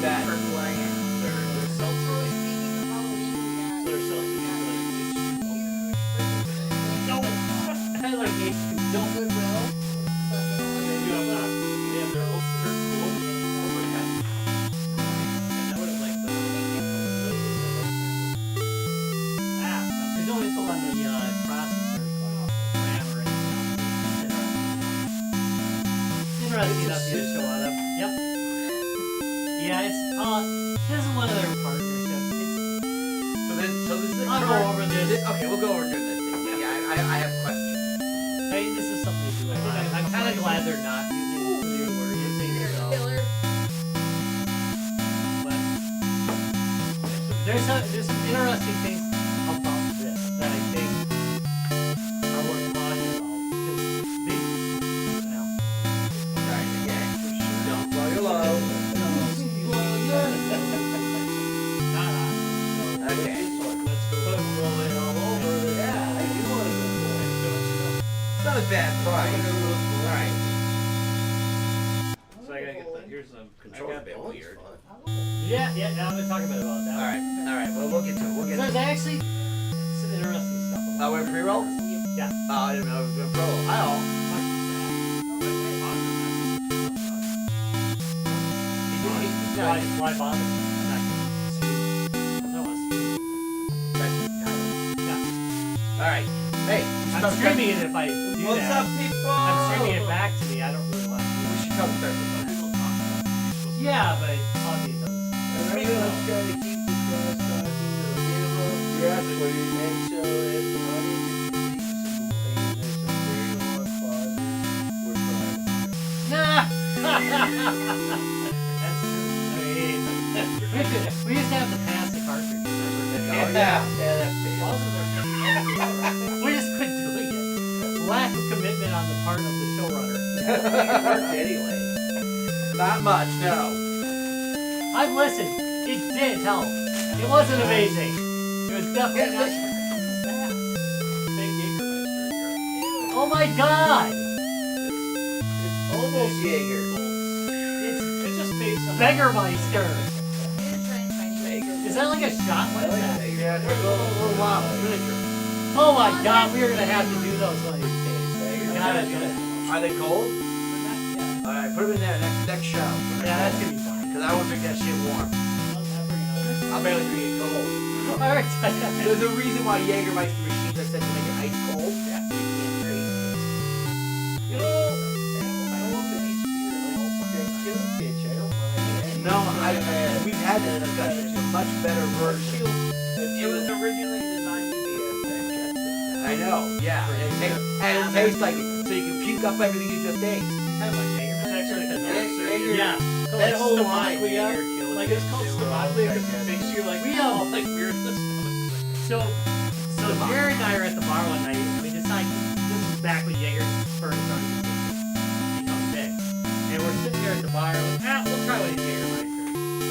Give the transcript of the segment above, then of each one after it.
that. For who I am. They're seltzer. Speaking of Halloween, we got. They're seltzer. No. I like H2. Don't. Goodwill. You have not. They have their own overhead. And I would have liked the. There's no info on the processor, RAM, or anything else. Interesting enough to show on them. Yep. Yeah, this is one of their partnerships. So this is the I'll go over this. Okay, we'll go over this thing. Yeah, I have questions. Hey, this is something to do. I'm kind of glad they're not using the word using it. So. Killer. But there's some interesting things about this that I think are worth talking about. Sorry, again. Don't blow your load. Okay. Let's put rolling all over. Yeah, I do want to go for it. It's not a bad price. Alright. So I gotta get that. Here's some Control's a bit weird. Yeah, now I'm talking about that. Alright, well, we'll get to it. So there's actually some interesting stuff. Oh, we're pre-roll? Yeah. Oh, I didn't know it was going to pro. Why bother? I'm not gonna no, Alright. Hey, I'm streaming it if I do what's that. up, people? I'm streaming it back to me. I don't really want to. We should come start with that. Yeah, but Audie does. Everyone's trying to keep the cross-talking available. Yes, please. And so, as the audience is some very long pauses. We're trying. That's true. I mean, we used to have the pass the cartridge. Oh, yeah. We just couldn't do it yet. Lack of commitment on the part of the showrunner. It worked anyway. Not much, no. I've listened. It did help. It wasn't amazing. It was definitely not. Oh my god! It's almost Jaeger. It's just Beggarmeister. Is that like a shot? What is that? Yeah, it's a little wild. Miniature. Oh my god, we are gonna have to do those one of these days. God, Are they cold? Alright, put them in there next show. yeah, that's gonna be fine. Because I won't drink that shit warm. I'll barely drink it cold. Alright. There's a reason why Jägermeister machines are set to make it ice cold. Yeah, so you can't drink. You know, I hope that these beer don't fucking kill a bitch. I don't mind. No, we've had this discussion. It's a much better version. It was originally designed to be a franchise. I know, yeah. And it tastes like it, so you can puke up everything you just ate. Kind of like Jaeger. It's actually like a Yeah. That whole line we got, like it's called Stomachlia because it makes you like like weird in the stomach. So Jared and I are at the bar one night and we decided this is back when Jaeger first started becoming big. And we're sitting there at the bar and we're like, we'll try one of these Jägermeisters.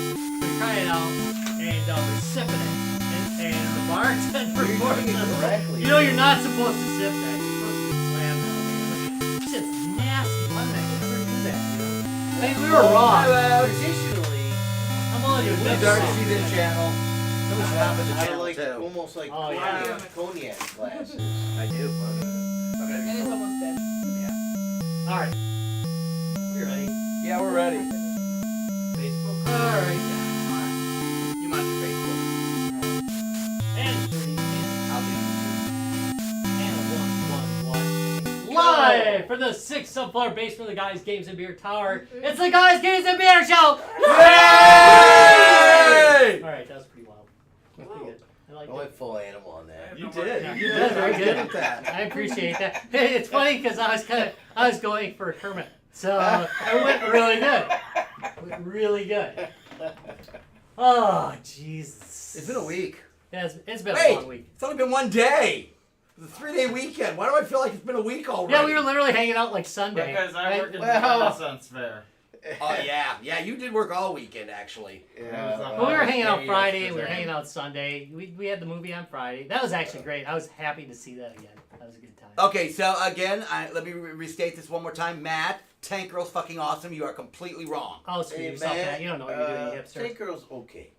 So we try it out and we're sipping it. And the bartender You're doing it correctly. you know you're not supposed to sip that. You're supposed to get slammed out. This shit's nasty. Why would I ever do that? I mean, we were wrong. Additionally, I'm on you. The Dark Season channel. That was half of the I channel like too. almost like Oh, yeah. cognac glasses. I do. And it's almost dead. All right. We're ready. Yeah, we're ready. Facebook. All right. You mind your Facebook? And 3. I'll do And 111. Live for the 6th sub-floor basement of the Guys, Games, and Beer Tower. It's the Guys, Games, and Beer Show! Yay! All right, that was pretty wild. That's pretty good. I like I went full animal on that. You did. You did very good. At that. I appreciate that. It's funny because I was going for a Kermit, so it went really good. It went really good. Oh Jesus! It's been a week. Yeah, it's been a Wait, long week. it's only been one day. It's a 3-day weekend. Why do I feel like it's been a week already? Yeah, we were literally hanging out like Sunday. Because I work in the Well- Renaissance Fair. Oh yeah, you did work all weekend actually. Yeah. Well, we were hanging out Yeah, Friday, yeah, and we were yeah. hanging out Sunday. We had the movie on Friday. That was actually great. I was happy to see that again. That was a good time. Okay, so again, let me restate this one more time. Matt, Tank Girl's fucking awesome. You are completely wrong. Oh, screw yourself, Matt. You don't know what you're doing, you hipster. Tank Girl's okay.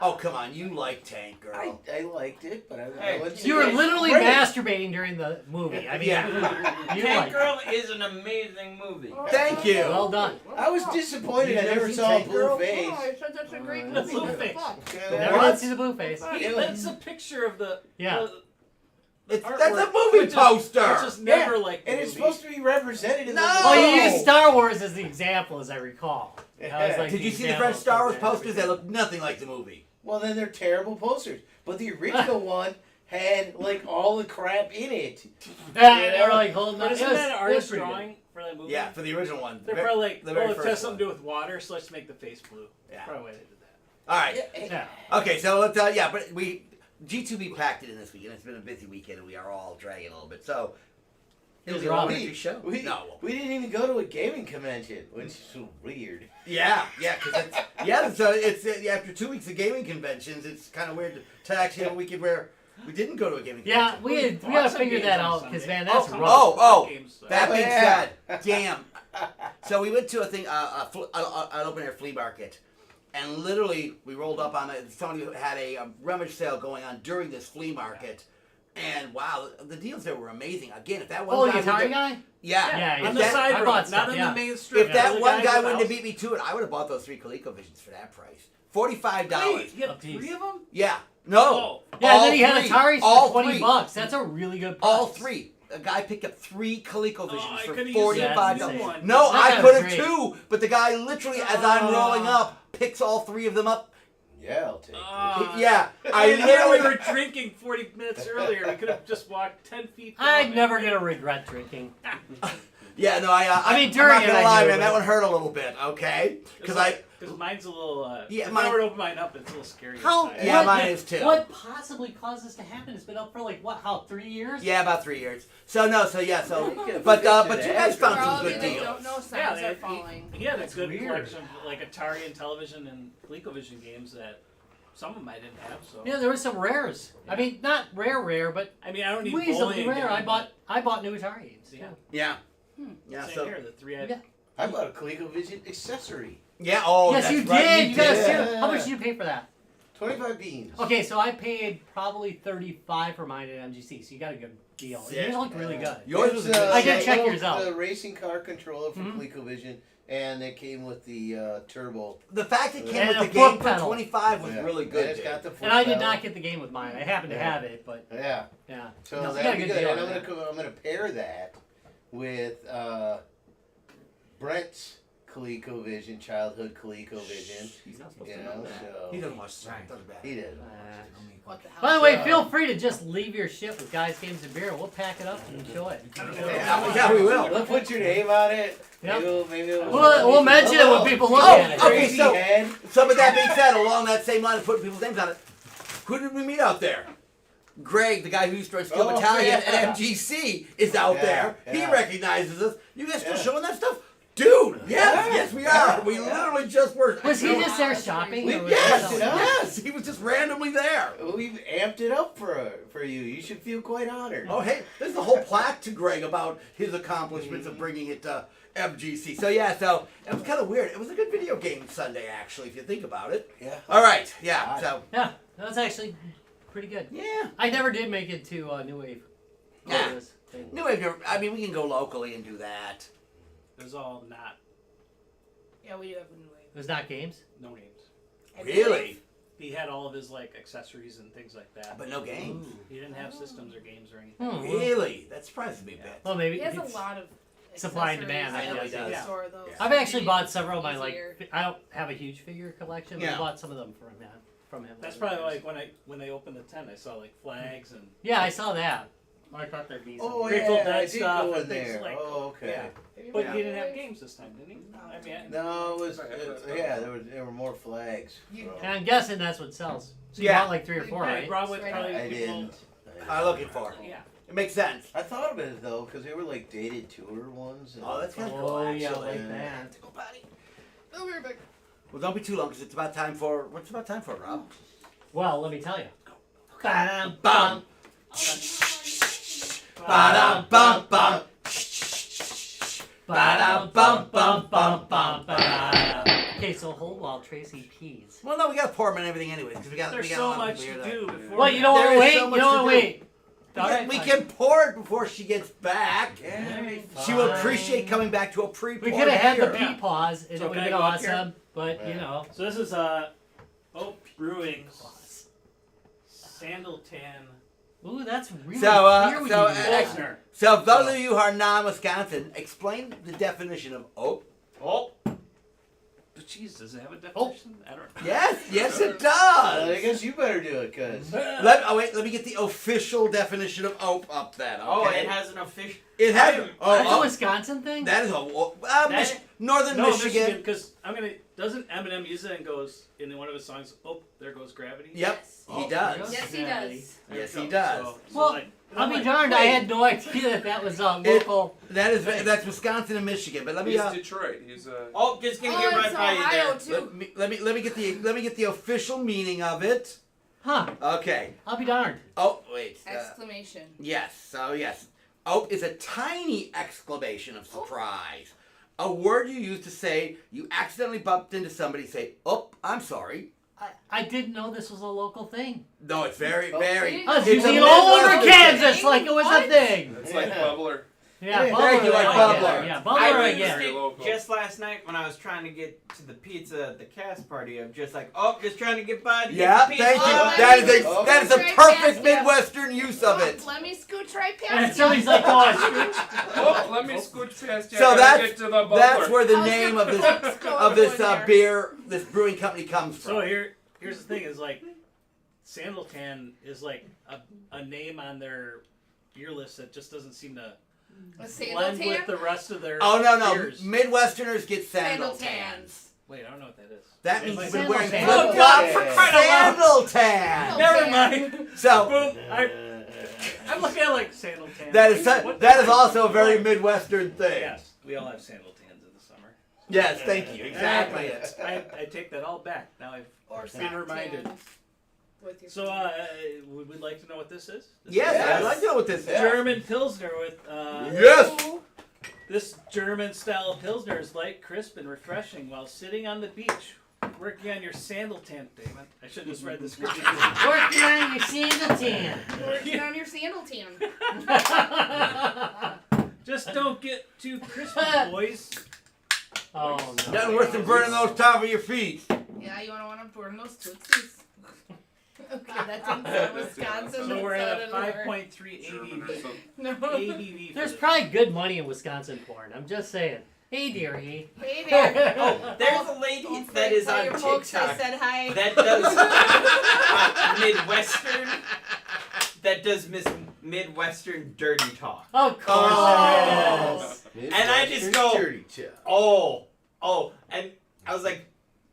Oh, come on. You like Tank Girl. I liked it, but You were literally masturbating during the movie. I mean, you Tank Girl is an amazing movie. Thank you. Well done. I was disappointed I never saw a blue face. I said that's a great That's movie. blue face. Never Never did see the blue face. That's a picture of the. Yeah. That's a movie poster. It's just never like. And it's supposed to be represented in the No! movie. Well, you used Star Wars as the example, as I recall. That was like Did you see the French Star Wars posters? They look nothing like the movie. Well, then they're terrible posters. But the original one had like all the crap in it. Yeah, they were like holding But up. isn't that an artist drawing for that movie? Yeah, for the original one. They're probably like, the very oh, it first has something to one. do with water, so let's make the face blue. Yeah. Probably why they did that. All right. Yeah. Okay, so let's but we G2B packed it in this week, and it's been a busy weekend, and we are all dragging a little bit. So it'll be a complimentary show. We didn't even go to a gaming convention, which is so weird. Yeah, because so it's after 2 weeks of gaming conventions, it's kind of weird to actually have a weekend where we didn't go to a gaming Yeah, convention. we gotta figure that out because man, that's rough. Oh, that Oh, being yeah. said, damn. So we went to a thing, an open air flea market, and literally we rolled up on it. Somebody had a rummage sale going on during this flea market, and wow, the deals there were amazing. Again, if that one Oh, guy the Atari guy? yeah, On if the that, side I road, bought not stuff, on yeah. the main street. if that The one guy guy's wouldn't have house. beat me to it, I would have bought those 3 ColecoVisions for that price. $45. Wait, you A got piece. 3 of them? Yeah. No. Oh. Yeah, and then he had three. Ataris All for $20. three. That's a really good price. All 3. A guy picked up 3 ColecoVisions I for could've used that $45. new one. No, That I guy's could have great. 2, but the guy literally, as I'm rolling up, picks all 3 of them up. Yeah, I'll take it. Yeah, I We literally. were drinking 40 minutes earlier. We could have just walked 10 feet. I'm never gonna regret drinking. Yeah, no, I mean, during I'm not gonna it, I lie, do, man, that but- one hurt a little bit. Okay, because Because mine's a little. Yeah, if mine- I were to open mine up, it's a little scary. How? inside. Yeah, what- mine is too. What possibly caused this to happen? It's been up for like what? How 3 years? Yeah, about 3 years. So You but could you fix it guys found For all some of you good that deals. don't know, Yeah, signs are falling. he had a That's good weird. collection of like Atari and television and ColecoVision games that some of them I didn't have. So Yeah, there were some rares. I mean, not rare, but I mean, I don't need reasonably bowling rare. again, I bought new Atari games. Yeah. Yeah, Hmm. yeah. Same So here, the 3 I Yeah. I bought a ColecoVision accessory. yeah. Oh, yes, that's you right, did. You got a did. serious. How much did you pay for that? 25 beans. Okay, so I paid probably $35 for mine at MGC. So you got a good deal. Yeah. Yours looked really good. Yours was a It's, good I did shape. check little- yours out. The racing car controller from Mhm. ColecoVision, and it came with the turbo. The fact it came And with a the game foot for pedal. 25 was Yeah. really And good. it's got the foot And I did pedal. not get the game with mine. I happened to Yeah. have it, but Yeah. yeah. So No, you got a that'd be good good. deal And on I'm gonna pair that with Brent's ColecoVision, childhood ColecoVision. He's not supposed You to know, know that. so He doesn't watch the doesn't matter. he did. What the hell? By the way, Yeah. feel free to just leave your shit with Guys, Games, and Beer. We'll pack it up and enjoy it. Yeah, we will. We'll put your name on it. Yep. Maybe we'll mention it when people look Oh, at it. okay, Crazy so- head. So, with that being said, along that same line of putting people's names on it, who did we meet out there? Greg, the guy who used to run Steel Oh, Battalion yeah. at MGC, is out Yeah, there. He yeah. recognizes us. You guys still Yeah. showing that stuff? Dude, yes, Yeah. yes we are. Yeah. We literally just were. Was he just there shopping? We- or was Yes, he Yeah. yes, he was just randomly there. We've amped it up for you. You should feel quite honored. Oh, hey, there's a whole plaque to Greg about his accomplishments of bringing it to MGC. So, yeah, so it was kind of weird. It was a good video game Sunday, actually, if you think about it. Yeah. All right, yeah, so, Yeah, that was actually pretty good. yeah. I never did make it to New Wave. Yeah. It was- New Wave, I mean, we can go locally and do that. It was all not Yeah, we do have a new wave. It was not games. no games. Really? He had all of his like accessories and things like that. But no games. He didn't have systems or games or anything. Hmm. Really? That surprises me a bit. Well, maybe He has a it's- lot of Supply and accessories demand, I that know we he can does. store those. Yeah. I've actually bought several of my Easier. I don't have a huge figure collection, but Yeah. I bought some of them from him. That's probably like when they opened the tent, I saw like flags and Yeah, I saw that. I thought there'd be some. Oh, Grateful yeah, Dead I did stuff go in and things there. like- Oh, okay. yeah. But Yeah. he didn't have games this time, did he? I mean, No, it was, yeah, there were more flags. And I'm guessing that's what sells. So you Yeah. bought like 3 or 4, yeah, right? he brought with Right. probably I people. didn't. I'm looking for it. Yeah. It makes sense. I thought of it though, because they were like dated tour ones. And Oh, that's kind of cool, Oh, actually. yeah, like Yeah. that. Go, buddy. Oh, we're back. Well, don't be too long, because it's about time for... What's it about time for, Rob? Well, let me tell you. Bam! Ba-dum-bum-bum. Ba-dum-bum-bum-bum-bum-ba. Okay, so hold while Tracy pees. Well, no, we gotta pour them in everything anyways because we got. There's we got so a lot of much people to here do before. Well, you don't There want to is wait. so You much don't to want to do. wait. We can pour it before she gets back. Yeah, She will appreciate coming back to a pre-pour. We could have had the beer. pee pause, and So it would can have I been go up here? awesome. But you Yeah. know, So this is Brewing's Sandaltan ooh, that's really So, clear when so, you do that. Pilsner. So, if those of you who are non-Wisconsin, explain the definition of oak. Oh. But jeez, does it have a definition? I don't know. Yes, it I does. guess you better do it, cuz. Let me get the official definition of oak up then. Okay? Oh, it has an official. It has. That's a Oh, Wisconsin thing. that is a northern No, Michigan. because doesn't Eminem use it and goes in one of his songs? Oh, there goes gravity. Yep, Yes. he does. Yes, he does. There Yes, we he go. does. So, Well, like, I'll I'm be like, darned. I wait. had no idea that was local. That's Wisconsin and Michigan. But let me He's Detroit. He's Oh, just gonna Oh, get right it's by you Ohio there. too. let me get the official meaning of it. Huh? Okay. I'll be darned. Oh wait. Exclamation. Yes. So yes, oak is a tiny exclamation of surprise. A word you use to say you accidentally bumped into somebody. Say, "Oh, I'm sorry." I didn't know this was a local thing. No, it's very, Oh. very. I was it's using a it all over Midwestern Kansas thing. like it was a What? thing. It's like bubbler. Yeah, Yeah, thank you, like I bubbler. get it. Yeah, I bubbler. I used get Very it local. just last night when I was trying to get to the pizza at the cast party. I'm just like, oh, just trying to get by to Yeah, get the thank pizza. you. Oh, That is let me that is a scooch right perfect past you. Midwestern use of it. Let me scooch right And past somebody's you. like, oh, Oh, let me scooch past you. So I gotta that's- get to the bubbler. That's where the How's name your of this Coke's going over there? beer, this brewing company comes from. So here's the thing: is like Sandaltan is like a name on their beer list that just doesn't seem to A sandal blend tan? with the rest of their. Oh no, beers. Midwesterners get Sandal sandal tans. tans. Wait, I don't know what that is. That It means might you've be- been wearing Sandal flip tan. flops for crying out sandal tan. Never tan. mind. So Boom. I'm looking at like Sandaltan. that is What that the- is also a very Midwestern thing. Yes, we all have Sandaltans in the summer. Yes, thank you. Exactly it. I take that all back. Now I've Or been sock reminded. tans. With your So would we like to know what this is? This Yes, is I'd like to know what this is. German Pilsner with Yes. Ooh. this German style Pilsner is light, crisp, and refreshing while sitting on the beach. Working on your sandal tan, Damon. I should have just read the script. working on your sandal tan. Working on your sandal tan. Just don't get too crispy, boys. Oh no. Nothing worse than burning those top of your feet. Yeah, you want to burn those tootsies. Okay, that didn't sound Wisconsin. So we're at a that sounded 5.3 ABV. No. ABV. for There's this. probably good money in Wisconsin porn. I'm just saying. Hey, dearie. Hey there. Oh, there's a lady that is on Tell your folks I TikTok said hi. that does Midwestern. That does Midwestern dirty talk. Of course Oh. there is. And I just go, Dirty chip. oh, and I was like,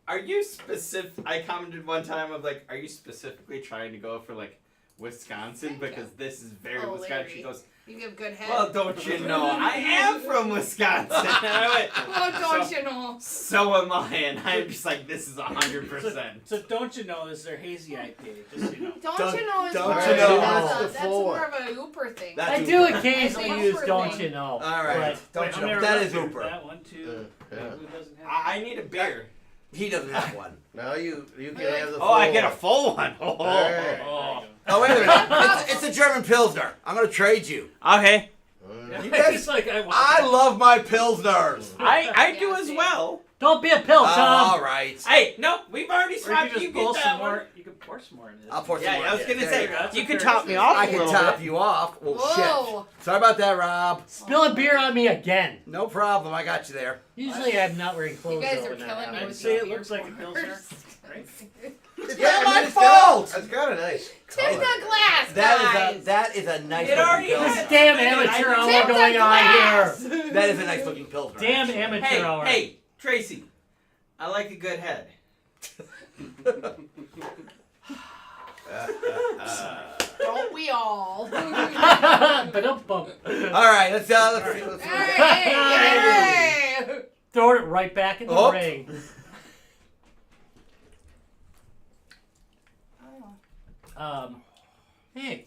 are you specific? I commented one time of like, are you specifically trying to go for like Wisconsin because this is very Oh, Wisconsin? Larry. She goes, You give good head. well, don't you know? I am from Wisconsin. And I went, Oh, don't you know? so am I, and I'm just like, this is 100%. So don't you know this is their hazy IPA? Just so you know. Don't you know? Is don't more you of know? a- That's That's the full more one. of a Hooper thing. That's I do Uber. occasionally That's use Uber don't thing. you know. All right. But Wait, Don't I'm you know? never That left is here. Uber. That one too. Yeah. Who doesn't have? I need a beer. He doesn't have one. Now you can have the full Oh, I get a one. full one. Oh, Alright. oh. Oh wait a minute. It's a German Pilsner. I'm gonna trade you. Okay. You guys- He's like, I want I that. love my Pilsners. I do Yeah, as same. well. Don't be a pill, Oh, Tom. all right. Hey, no, we've already Or you swapped. could You just get pull that some one. more. You can pour some more in this. I'll pour some Yeah, more. I was gonna There say you go. you That's could a top fair me off I a can little top bit. you off. Well, Whoa. shit. Sorry about that, Rob. Spill a beer on me again. No problem. I got you there. Usually I'm not wearing You clothes. guys though are when that killing me happens. with say these it looks beer like a Pilsner, pours. right? It's Yeah, not I my mean, it's got- fault. It's got a nice Tip color. the glass, guys. That is a nice It already looking has- Pilsner. This damn I mean, amateur I- hour Tip the going on glass. here. That is a nice looking Pilsner. Damn actually. amateur Hey, hour. hey, Tracy. I like a good head. Don't we all? Ba-dum-bum. All right, let's see. Hey! Throw it right back in the Oh. ring. Hey.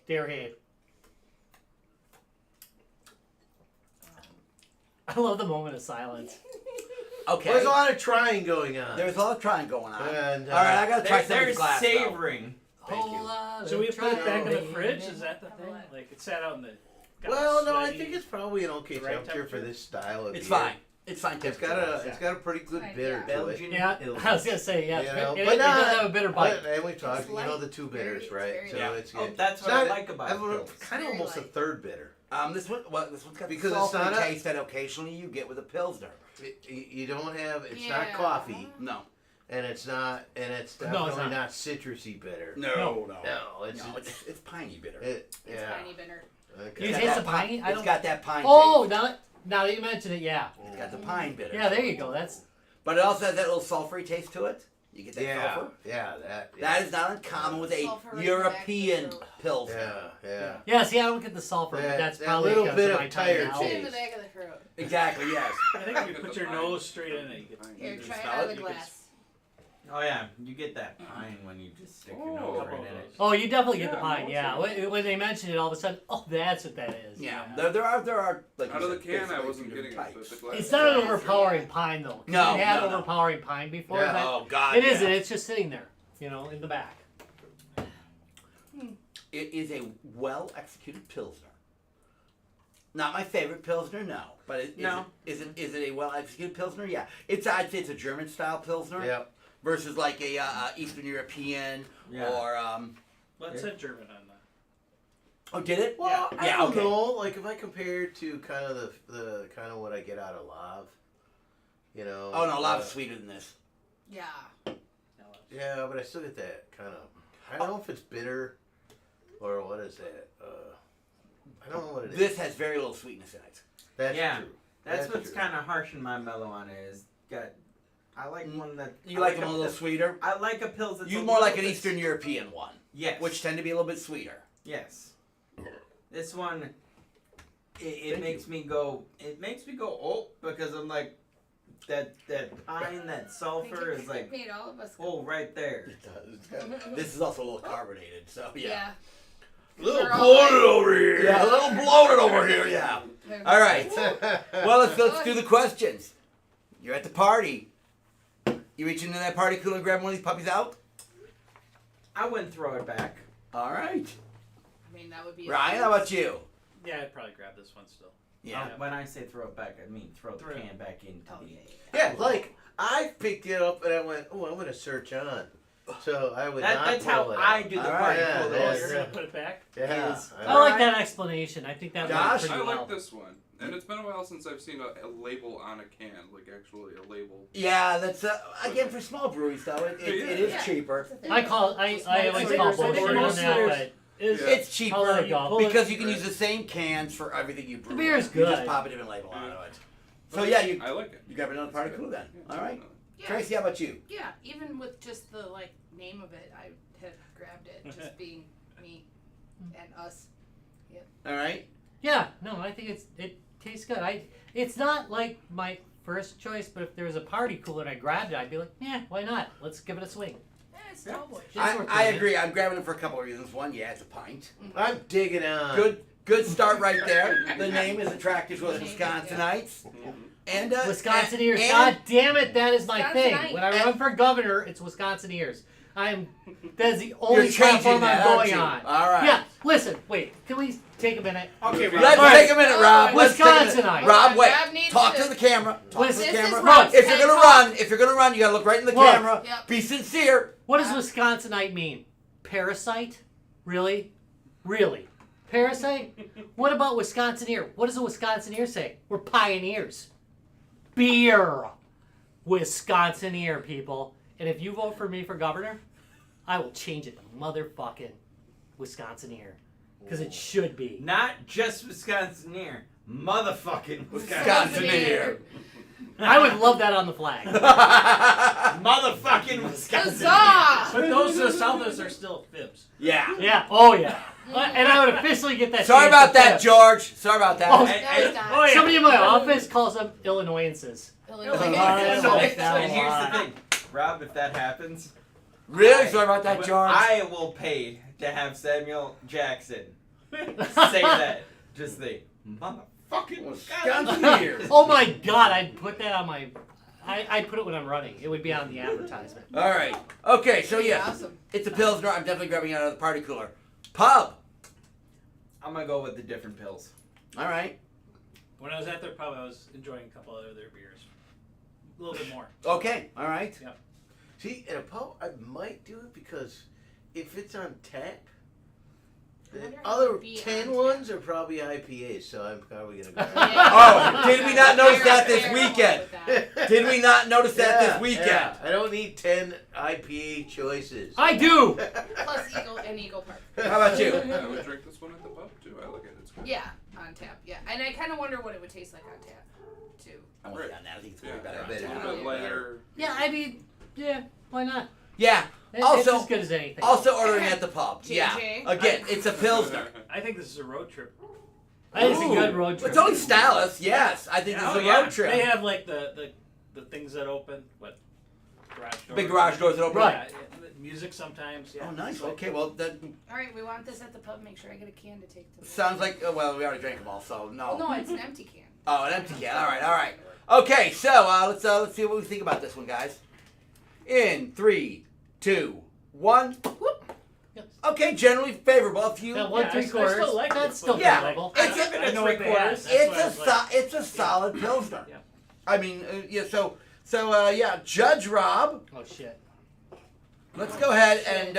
Dear hey. I love the moment of silence. Okay. There's a lot of trying going on. There's a lot of trying going on. And, All right, I gotta try some of They're this glass. though. savoring. Thank you. Whole lot Should we of put it back in the trying. fridge? Is that the thing? Like it sat out in the. got Well, no, I sweaty. think it's probably an okay The right temperature for temperature? this style of It's beer. fine. It's fine. It's got a pretty good Fine, bitter yeah. to it. Belgian. Yeah, Ills. I was gonna say yeah. You It, know, it, but it does not- have a bitter bite. And we talked, It's light, the two very- bitters, it's right? very So Yeah. it's Oh, good. that's It's what I not- like about pills. kind of Very almost a light. third bitter. This one got Because the it's sulfur not a- taste that occasionally you get with a pilsner. You don't have. It's not Yeah. coffee, No. and it's No, it's definitely not. not citrusy bitter. No. No, it's It's piney bitter. it, It's yeah. tiny bitter. Okay. You It's taste got the that piney? I It's don't- got that pine Oh, taste. now that you mention it, yeah. It's got the pine bitter. Yeah, there you go. That's But it also has that little sulfury taste to it. You get that Yeah, sulfur. yeah, that. That is not uncommon with a Sulfur right European in the back of the pilsner. Yeah. yeah. See, I don't get the sulfur, but That- that's that probably little because bit of of my tired tiny Put it taste. in the back of the throat. Exactly. Yes. I think if you put your nose straight in it, you get. Here, You try it smell out of it? the You can glass. Oh yeah, you get that pine when you just stick your nose right in it. Oh, you definitely get the Yeah, pine. most Yeah, of it. when they mention it, all of a sudden, oh, that's what that is. Yeah. There are like Out you of the said, can, I basically wasn't two getting different it, but types. the glass. It's not an Yeah. overpowering pine though. 'Cause No, we had no, no. overpowering pine before. Yeah. But Oh God. it yeah. isn't. It's just sitting there, in the back. It is a well executed pilsner. Not my favorite pilsner, no. But No. Is it a well executed pilsner? Yeah. I'd say it's a German style pilsner Yep. versus like a Eastern European Yeah. or Well, it said German on that. oh, did it? Well, I Yeah, don't okay. know. Like if I compare it to kind of the kind of what I get out of Lav, Oh no, a lot sweeter than this. Yeah. Yeah, but I still get that kind of. I don't know if it's bitter, or what is that? I don't know what it is. This has very little sweetness in it. That's Yeah. true. That's That's what's true. kind of harsh in my mellow on it. Is got. I like one that. You I like them a a little pil- sweeter? I like a pills that's You a more like little an bit- Eastern European one, Yes. which tend to be a little bit sweeter. Yes. This one. It makes me go. It makes me go oh because I'm like, that pine, that sulfur is like It made all of us go. oh right there. It does. It's got- this is also a little carbonated, so yeah. Yeah. A little We're all bloated like- over here. Yeah, a little bloated over here. Yeah. All right. Well, let's do the questions. You're at the party. You reach into that party cooler and grab one of these puppies out. I wouldn't throw it back. All right. I mean, that would be. Ryan, how about you? Yeah, I'd probably grab this one still. Yeah. When I say throw it back, I mean throw the Throw it. can back into Oh, the. yeah. Yeah, like I picked it up and I went, oh, I'm gonna search on. So I would not That's how pull it I out. do the All party right, yeah, cooler. Oh, that's- you're gonna put it back? Yeah. Is- I like that explanation. I think that Josh? works pretty I well. like this one, and it's been a while since I've seen a label on a can, like actually a label. Yeah, that's again for small breweries though. It is Yeah. cheaper. It's a thing. I always call bullshit on that, but Is Yeah. It's I'll let cheaper it go. Pull it- because you can use the same cans for everything you brew. The beer's You just good. pop a different label onto it. So yeah, you I like it. grab another party cooler then. Yeah, All right. Yeah. Tracy, how about you? Yeah, even with just the name of it, I had grabbed it. Just being me and us. All right. yeah, no, I think it tastes good. It's not like my first choice, but if there was a party cooler and I grabbed it, I'd be like, yeah, why not? Let's give it a swing. It's Cowboy. It's I worth doing it. agree. I'm grabbing it for a couple of reasons. One, yeah, it's a pint. I'm digging on. Good start right there. The name is attractive to us Wisconsinites. And Wisconsineers. and- God damn it, that is my thing. Wisconsinite. When I run for governor, it's Wisconsineers. That is the only You're changing platform that, I'm aren't going you? on. All right. Yeah, listen, wait, can we take a minute? Okay, Let's All right. take a minute, Rob. Let's take a minute. Wisconsinite. Rob, wait. Rob needs Talk to- to the camera. Talk to Listen, the This is camera. Rob's If you're TED gonna Talk. run, you gotta look right in the Look. camera. Yep. Be sincere. What does Wisconsinite mean? Parasite? Really? Really? Parasite? What about Wisconsineer? What does a Wisconsineer say? We're pioneers. Beer. Wisconsineer, people. And if you vote for me for governor, I will change it to motherfucking Wisconsineer. Because it should be. Not just Wisconsineer, motherfucking Wisconsineer. I would love that on the flag. Motherfucking Wisconsin. Huzzah! But those to the south of us are still fibs. Yeah. Yeah. Oh, yeah. And I would officially get that. Sorry changed about to that, fifth. George. Sorry about that. Oh, No, it's not. Oh, yeah. Somebody in my office calls them Illinoisances. Illinois. I like that And a here's lot. the thing, Rob, if that happens, Really? Sorry about that, George. I will pay to have Samuel Jackson say that. Just the fucking Wisconsin beers. Oh my god, I'd put that on my. I'd put it when I'm running. It would be on the advertisement. All right. Okay, so yeah, Awesome. it's a Pilsner. I'm definitely grabbing it out of the party cooler. Pub. I'm gonna go with the different pills. All right. When I was at their pub, I was enjoying a couple of their beers. A little bit more. Okay. All right. See, in a pub, I might do it because if it's on tap, I the wonder if other it'd be 10 on ones are probably IPAs, so I'm probably going to go. Oh, did we not notice that this Fair weekend? with that. Did we not notice that this weekend? Yeah. I don't need 10 IPA choices. I do. Plus Eagle Park. How about you? I would drink this one at the pub too. I like it. It's good. Yeah, on tap. Yeah, and I kind of wonder what it would taste like on tap, too. I'm with you on that. I think it's Yeah, way better. it's a on little tap. bit lighter. Yeah, I mean, yeah, why not? Yeah. It's Also- as good as anything. Also ordering at the pub. Yeah. JJ. Again, it's a Pilsner. I think this is a road trip. I think it's a Ooh. good road trip. It's only Stalis. Yes, I think it's a road trip. They have like the things that open. What? Garage doors. Big garage doors that open. Right. Yeah, music sometimes. Yeah. Oh, nice. It's like- Okay, well that All right, we want this at the pub. Make sure I get a can to take to the. sounds like. Well, we already drank them all, so no. Well, no, it's an empty can. Oh, an empty can. All right, all right. Okay, so let's see what we think about this one, guys. In 3, 2, 1. Yes. Okay, generally favorable. A few. That 1 Yeah, I 3/4. still like That's it, still but- Yeah. valuable. It's a- I know what they have. That's It's why I was like- it's a solid Pilsner. Yeah. I mean, yeah. So yeah, Judge Rob. Oh shit. Let's go ahead and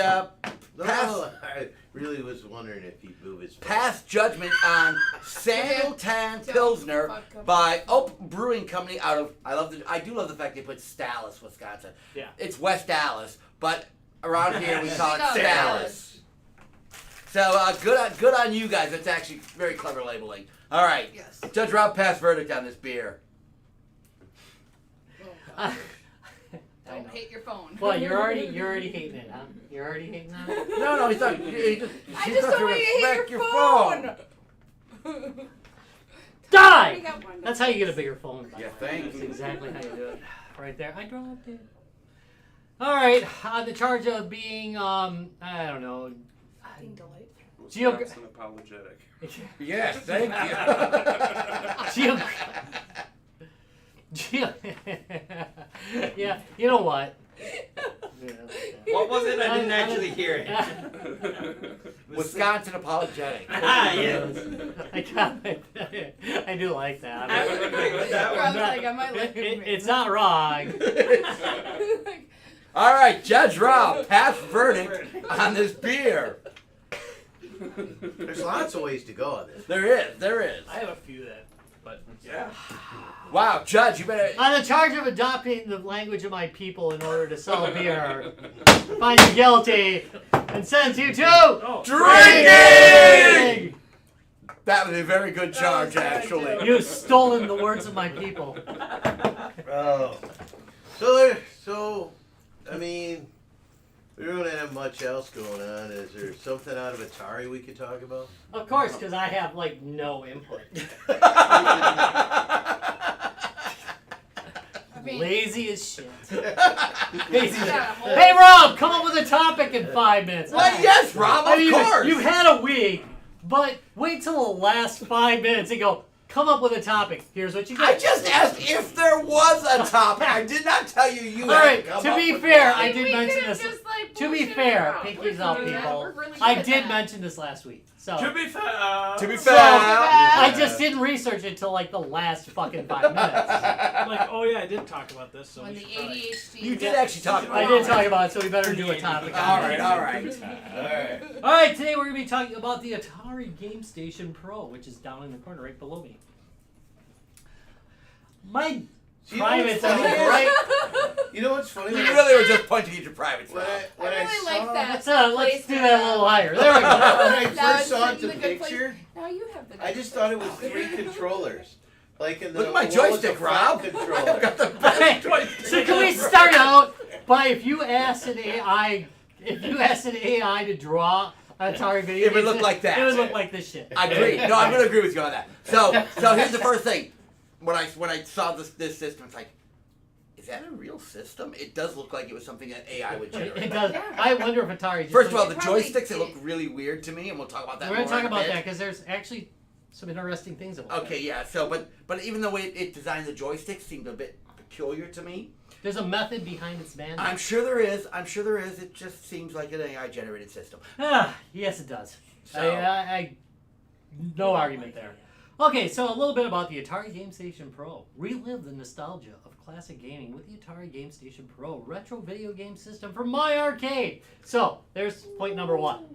pass I really was wondering if he'd move his pass judgment on Sandaltan Pilsner by Oak Brewing Company out of I do love the fact they put Stalis, Wisconsin. Yeah. It's West Dallas, but around here we call it We call it Stalis. So good on you guys. That's actually very clever labeling. All right, Yes. Judge Rob, pass verdict on this beer. Oh, I God. know. Don't hate your phone. Well, you're already hating it, huh? You're already hating on it. No, he's not. I just don't want you to hate your phone. Die! We got one. That's how you get a bigger phone. By Yeah, the way. thanks. That's exactly how you do it. Right there. I dropped it. All right. On the charge of being, I don't know. Being delightful. Wisconsin apologetic. Yes, thank you. Yeah, you know what? What was it? I didn't actually hear it. Wisconsin apologetic. Ah, yes. I do like that. I would agree with that I was one. like, I might like him. It's not wrong. All right, Judge Rob, pass verdict on this beer. There's lots of ways to go on this. There is. I have a few that, but yeah. Wow, Judge, you better. On the charge of adopting the language of my people in order to sell beer, find you guilty and sentence you to Oh, Drinking! That was a very good charge, actually. You've stolen the words of my people. Oh. So, I mean, we don't have much else going on. Is there something out of Atari we could talk about? Of course, because I have like no input. I mean, Lazy as shit. he's got a whole- Hey Rob, come up with a topic in 5 minutes. Well, yes, Rob, I of mean, course. you've had a week, but wait till the last 5 minutes and go, come up with a topic. Here's what you got. I just asked if there was a topic. I did not tell you All had right, come to up be with fair, one. I did We mention could've this. just, like, To be bullshit fair, around. pinkies We're up, good at that. people. We're really good I at did that. mention this last week. So To be fair. To be So, fair, I just didn't research it till like the last fucking 5 minutes. I'm like, oh yeah, I did talk about this. So When we the should probably- ADHD. you did actually talk about I it. did talk about it, so we better do a topic. All right, all right. Alright. All right, today we're going to be talking about the Atari Gamestation Pro, which is down in the corner right below me. My You know what's privates funny are is- right. You know what's funny? You really were just pointing at your private When stuff. I, when I really saw, like that. Let's do that a little higher. There we go. When I Now first it's saw in the the good place. picture, Now you have the. I just thought it was 3 controllers. Like in the Look at my what was the joystick, front Rob. controller. I've got the best Okay, so can we start out by if you asked an AI to draw Atari video It would games, look like that. It would look like this shit. I agree. No, I'm going to agree with you on that. So here's the first thing. When I saw this system, it's like, is that a real system? It does look like it was something that AI would It generate. does. Yeah. I wonder if Atari. Just First of all, looked- the Probably joysticks, they did. look really weird to me, and we'll talk about that we're more gonna talk in a about bit. that because there's actually some interesting things about it. Okay, yeah. So, but even the way it designed the joystick seemed a bit peculiar to me. There's a method behind its madness. I'm sure there is. It just seems like an AI generated system. Yes, it does. So, I no argument there. Okay, so a little bit about the Atari Gamestation Pro. Relive the nostalgia of classic gaming with the Atari Gamestation Pro retro video game system from My Arcade. So there's point number one.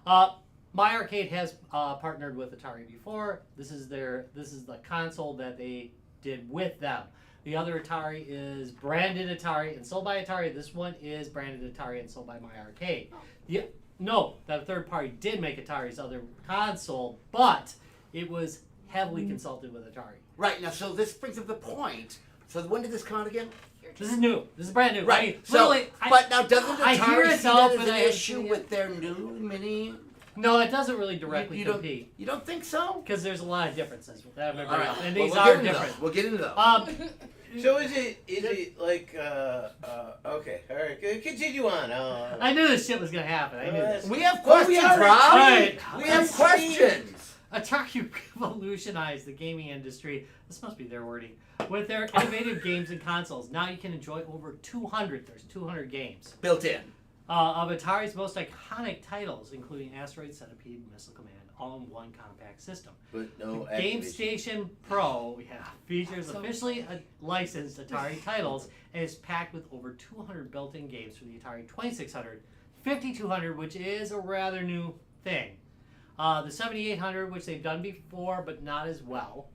My Arcade has partnered with Atari before. This is the console that they did with them. The other Atari is branded Atari and sold by Atari. This one is branded Atari and sold by My Arcade. No, that third party did make Atari's other console, but it was heavily consulted with Atari. right now, so this brings up the point. So when did this come out again? This is new. This is brand new. Right. I mean, So, literally, but now doesn't I hear Atari it see out, that as but an I haven't issue seen it. with their new mini? No, it doesn't really directly You don't- compete You don't think so? because there's a lot of differences with that. All right. And Well, these we'll are get into different. those. We'll get into those. So is it like okay, all right, continue on. I knew this shit was gonna happen. I knew this. We have Well, questions, we already- Rob. Alright. We have questions. Atari revolutionized the gaming industry. This must be their wording. With their innovative games and consoles, now you can enjoy over 200. There's 200 games Built in. of Atari's most iconic titles, including Asteroid, Centipede, Missile Command, all in one compact system. But no GameStation Pro features officially licensed Atari titles and is packed with over 200 built-in games for the Atari 2600, 5200, which is a rather new thing, the 7800, which they've done before but not as well,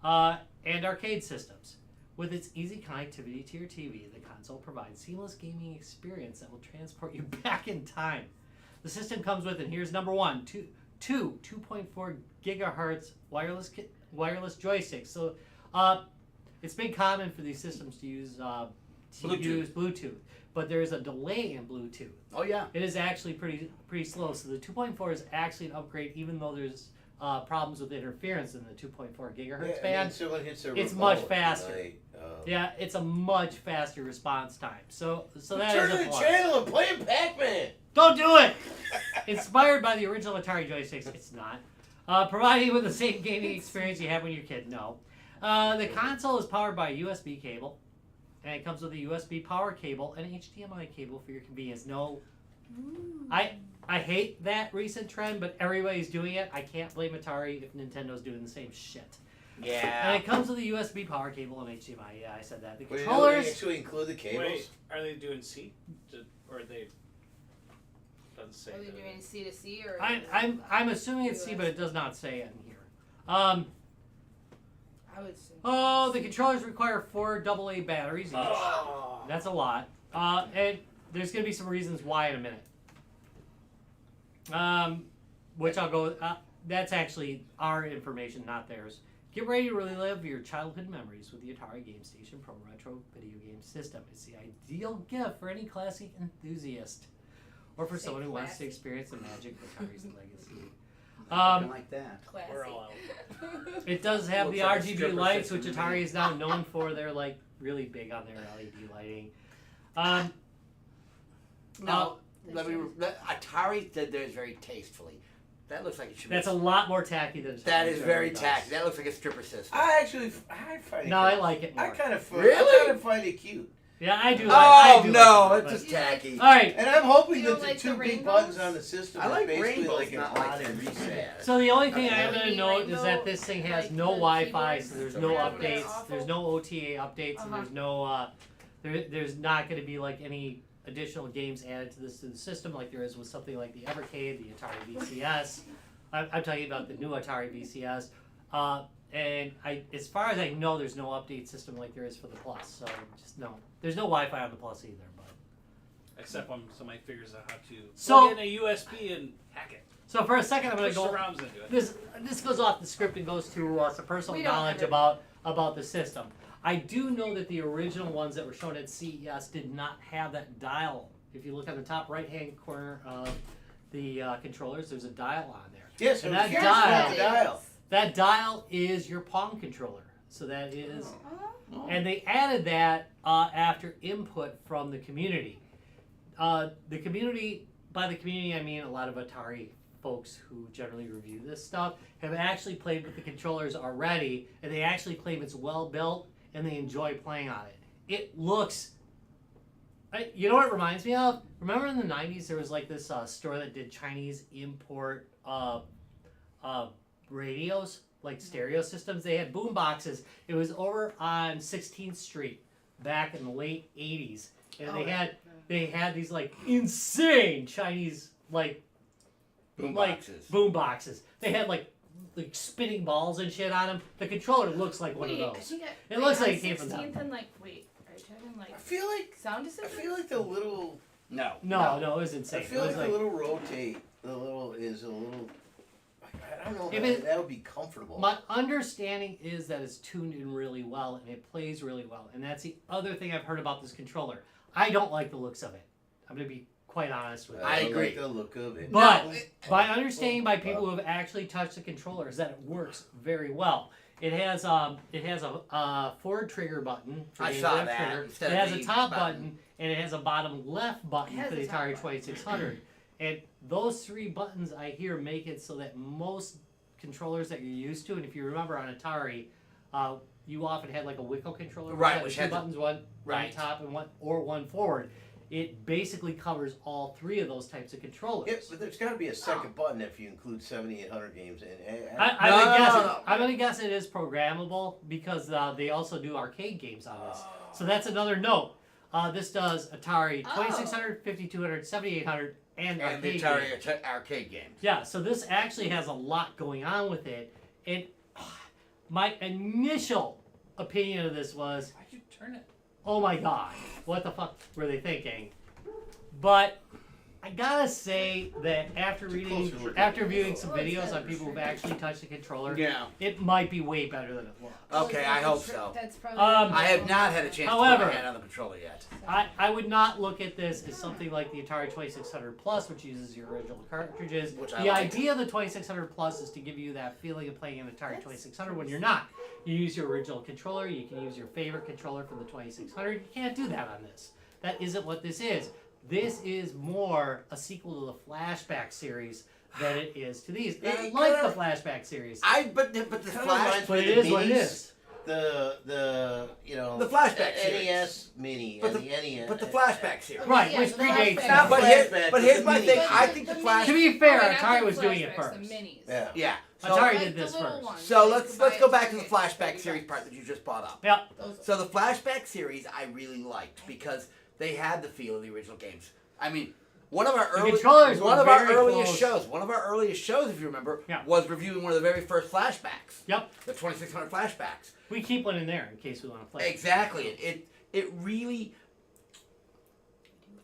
and arcade systems. With its easy connectivity to your TV, the console provides seamless gaming experience that will transport you back in time. The system comes with, and here's number one, two 2.4 gigahertz wireless joysticks. So it's been common for these systems to use Bluetooth, but there is a delay in Bluetooth. Oh yeah. It is actually pretty slow. So the 2.4 is actually an upgrade, even though there's problems with interference in the 2.4 gigahertz band. It's much faster. Yeah, it's a much faster response time. So that turn is a the plus. channel and play Pac-Man. Don't do it! Inspired by the original Atari joysticks, it's not. Providing you with the same gaming experience you have when you're a kid, no. The console is powered by a USB cable, and it comes with a USB power cable and HDMI cable for your convenience. No, I hate that recent trend, but everybody's doing it. I can't blame Atari if Nintendo's doing the same shit. Yeah. And it comes with a USB power cable and HDMI. Yeah, I said that. The Wait, they controllers. actually include the cables. Wait, are they doing C? Or are they? Doesn't say. Are they doing C to C or? I'm assuming it's C, but it does not say it in here. I would say. Oh, the controllers require 4 AA batteries each. Oh. That's a lot. And there's going to be some reasons why in a minute. Which I'll go. That's actually our information, not theirs. Get ready to relive your childhood memories with the Atari Gamestation Pro Retro video game system. It's the ideal gift for any classic enthusiast, or for Say someone who wants to classic. experience the magic of Atari's legacy. Something like that. Classy. We're all out. It does have Looks the like a RGB stripper lights, system which to me. Atari is now known for. They're like really big on their LED lighting. Now, Atari said theirs very tastefully. That looks like it should be. That's a lot more tacky than That is Atari very does. tacky. That looks like a stripper system. I find it. No, I like it I more. kind of Really? find it cute. Yeah, I do. Oh I do no, like it, it's just but- tacky. All right. And I'm hoping You that don't the like two the big rainbows? buttons on the system I are like basically rainbows, like an not on like and that. reset. So the only thing I Okay. am going to Maybe note is that rainbow, this thing has like no the Wi-Fi, keyboards so there's or no whatever, they're updates. awful. There's no OTA updates, and there's no. There's not going to be like any additional games added to the system like there is with something like the Evercade, the Atari VCS. I'm talking about the new Atari VCS. And as far as I know, there's no update system like there is for the Plus. So just no. There's no Wi-Fi on the Plus either. But Except when somebody figures out how to So- plug in a USB and hack it. so for a second, I'm going Push to the go. ROMs into it. This goes off the script and goes to some personal We don't knowledge ever- about the system. I do know that the original ones that were shown at CES did not have that dial. If you look on the top right-hand corner of the controllers, there's a dial on there. Yes, And I'm that curious dial- about the dial. That dial is your Pong controller. So that is, Oh. and they added that after input from the community. The community, by the community, I mean a lot of Atari folks who generally review this stuff have actually played with the controllers already, and they actually claim it's well built and they enjoy playing on it. It looks. You know what it reminds me of? Remember in the 90s there was like this store that did Chinese import radios, like stereo systems. They had boom boxes. It was over on 16th Street back in the late 80s. And they had these like insane Chinese boom boxes. They had like spinning balls and shit on them. The controller looks like one of those. It looks like it came from them. And are you talking like I feel like sound system? I feel like the little. No, it was insane. I feel like the little rotate. The little is a little. I don't know if that would be comfortable. My understanding is that it's tuned in really well and it plays really well. And that's the other thing I've heard about this controller. I don't like the looks of it. I'm going to be quite honest with you. I agree. like the look of it. But by understanding by people who have actually touched the controller is that it works very well. It has a forward trigger button. For I the saw left that, trigger. instead It of has the a top button. button and it has a bottom left button It has for the a top Atari button. 2600. And those three buttons I hear make it so that most controllers that you're used to, and if you remember on Atari, you often had like a Wicco controller, Right, which which had had two buttons, one right. on top and one forward. It basically covers all three of those types of controllers. Yeah, but there's got to be a second button if you include 7800 games in. I'm gonna guess it is programmable because they also do arcade games on this. So that's another note. This does Atari 2600, 5200, 7800, and And the arcade Atari games. arcade games. Yeah, so this actually has a lot going on with it. And my initial opinion of this was, Why'd you turn it? oh my god, what the fuck were they thinking? But I gotta say that after viewing some videos on people who've actually touched the controller, Yeah. it might be way better than it looks. Okay, I hope so. That's probably. I have not had a chance to put However- my hand on the controller yet. I would not look at this as something like the Atari 2600 Plus, which uses your original cartridges. Which I The like. idea of the 2600 Plus is to give you that feeling of playing an Atari 2600 when you're not. You use your original controller, you can use your favorite controller from the 2600. You can't do that on this. That isn't what this is. This is more a sequel to the Flashback series than it is to these. I It like kinda- the Flashback series. But the Kinda flash, reminds But me it of is what it minis. is. The The Flashback series. NES Mini But and the- the NES. but the flashback series. Right, Yeah, which the predates flashback. that. But Flashback here's with my the thing. minis. I think the flash. To be fair, Oh, wait, Atari not was the doing it flashbacks, first. The minis. Yeah. Yeah. Atari So, Like did the this little first. ones so that let's you buy go at back to the Target, flashback $30. series part that you just brought up. Yep. Those- So the flashback series I really liked because they had the feel of the original games. I mean, one of our controllers were very earliest close. shows, if you remember, Yeah. was reviewing one of the very first flashbacks. Yep. The 2600 flashbacks. We keep one in there in case we want to play. Exactly. It really.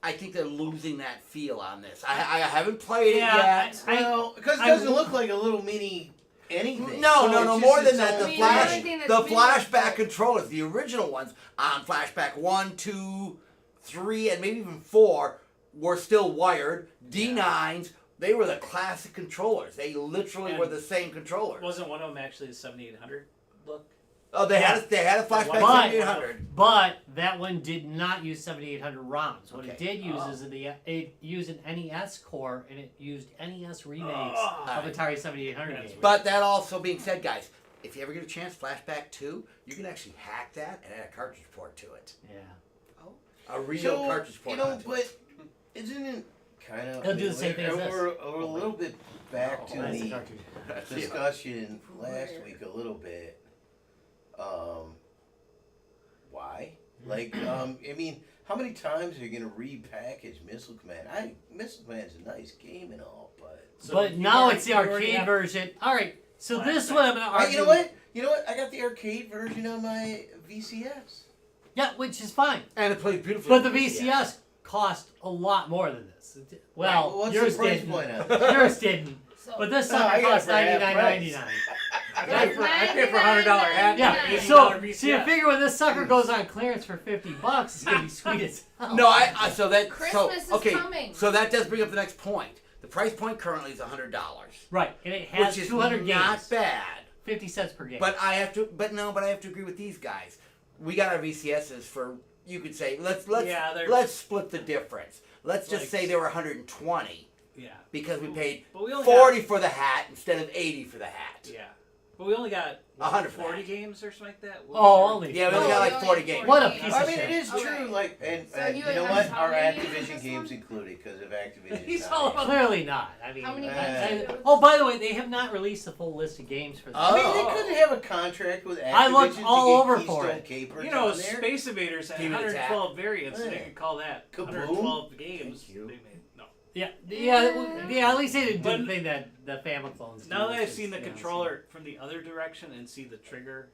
I think they're losing that feel on this. I haven't played it Yeah, yet. Well, because it I- doesn't look like a little mini anything. No, So no, it's no. just More than its that, own the I mean, flash, the only thing the that's really flashback like- controllers, the original ones on Flashback 1, 2, 3, and maybe even 4 were still wired. D9s, they were the classic controllers. They literally And were the same controllers. Wasn't one of them actually the 7800 look? Oh, they had a flashback But- 7800. But that one did not use 7800 ROMs. What it Okay. did use is it used an NES core and it used NES remakes Oh. of Atari 7800 That's games. But that also being said, guys, if you ever get a chance, Flashback 2, you can actually hack that and add a cartridge port to it. Yeah. A real So, cartridge port. you know, onto but it. isn't it kind of? They'll do the same thing as this. We're a little bit back to That's a the cartridge. discussion last week a little bit. Why? Like, I mean, how many times are you gonna repackage Missile Command? Missile Command's a nice game and all, but So But you now already- it's the you already arcade have- version. All right. So this Flashback. one I'm gonna argue. you know what? You know what? I got the arcade version on my VCS. Yeah, which is fine. And it plays beautifully. But the VCS cost a lot more than this. Well, What's yours the price didn't. point on it? Yours didn't. So, But this Oh, I sucker got it cost for half $99.99. I paid for a $100 hat. Yeah. and an So, $80 so you VCS. figure when this sucker goes on clearance for $50, it's gonna be sweet as hell. No, so that Christmas is okay. coming. So that does bring up the next point. The price point currently is $100, Right, and it has which is 200 not games. bad. 50 cents per game. But I have to agree with these guys. We got our VCSs for, you could say, let's Yeah, they're- let's split the difference. Let's just Like- say they were 120. Yeah. because we paid But we only 40 for the hat instead of 80 for the hat. got, yeah. But we only got 100 for 40 that. games or something like that. Oh, only. Yeah, we only got like 40 games. What a piece I of mean, shit. it is Okay. true. Like, and So you you know have what? how Our many in Activision this games one? included because of Activision. He's not all yet. clearly not. I mean, How many games did you- oh, by the way, they have not released the full list of games for this. I mean, Oh. they couldn't have a contract with Activision I looked all to over get for Keystone it. Capers You know, on there. Space Invaders had Team Attack. 112 variants, and they Yeah. could call that Kaboom. 112 games. Thank you. They made, no. Yeah. At least they didn't do But- the thing that the Family clones do. Now that which I've is, seen the you know, controller from the other direction and see the trigger,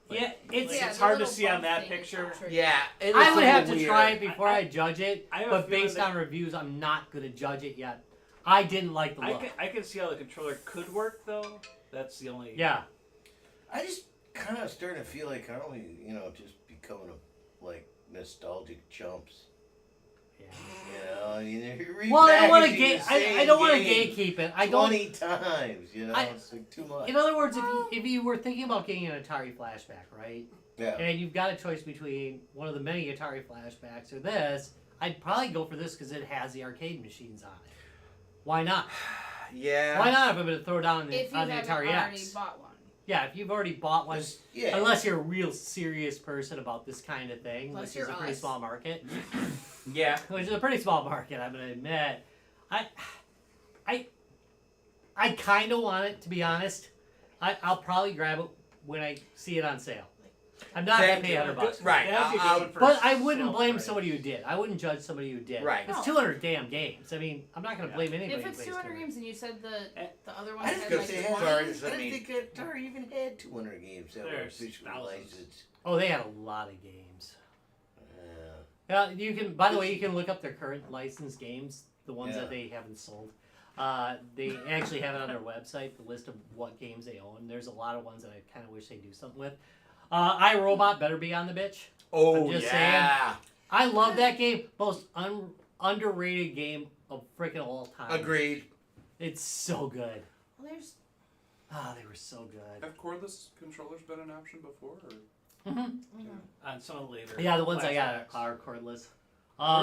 Yeah, it's. Yeah, it's the hard to little see on bump that thing is picture. not true. Yeah, it I is would a have little to weird. try it before I- I judge it, I have a but feeling based that- on reviews, I'm not going to judge it yet. I didn't like the look. I can see how the controller could work though. That's the only. Yeah. I just kind of starting to feel like, aren't we, just becoming like nostalgic chumps? Yeah. I mean, they're Well, I don't want to repackaging gate. the same I don't want to game gatekeep it. I don't. 20 times, I- it's like too much. In other words, if you were thinking about getting an Atari flashback, right, Yeah. and you've got a choice between one of the many Atari flashbacks or this, I'd probably go for this because it has the arcade machines on it. Why not? Yeah. Why not if I'm going to throw down If you on the haven't Atari already X? bought one. Yeah, if you've already bought one, Yeah. unless you're a real serious person about this kind of thing, Unless which is you're a pretty us. small market, Yeah. which is a pretty small market, I'm going to admit. I kind of want it, to be honest. I'll probably grab it when I see it on sale. I'm not going to pay $100. Right, That'd be I'll- good for But I wouldn't sale blame price. somebody who did. I wouldn't judge somebody who did. Right. It's No. 200 damn games. I mean, I'm not going to Yeah. blame anybody. If who it's plays 200 games and you said the other ones I didn't had gonna like say they it. had. 20, Sorry, I just let didn't me- think Atari even had 200 games that were There's officially thousands. licensed. Oh, they had a lot of games. Yeah. Yeah, you can. By the way, you can look up their current licensed games, the ones Yeah. that they haven't sold. They actually have it on their website, the list of what games they own. There's a lot of ones that I kind of wish they do something with. iRobot better be on the bitch. Oh, I'm just yeah. I love that game. Most underrated game of freaking all time. Agreed. It's so good. Well, there's They were so good. Have cordless controllers been an option before? Or? On some of the later. Yeah, the ones I got flashbacks. are cordless.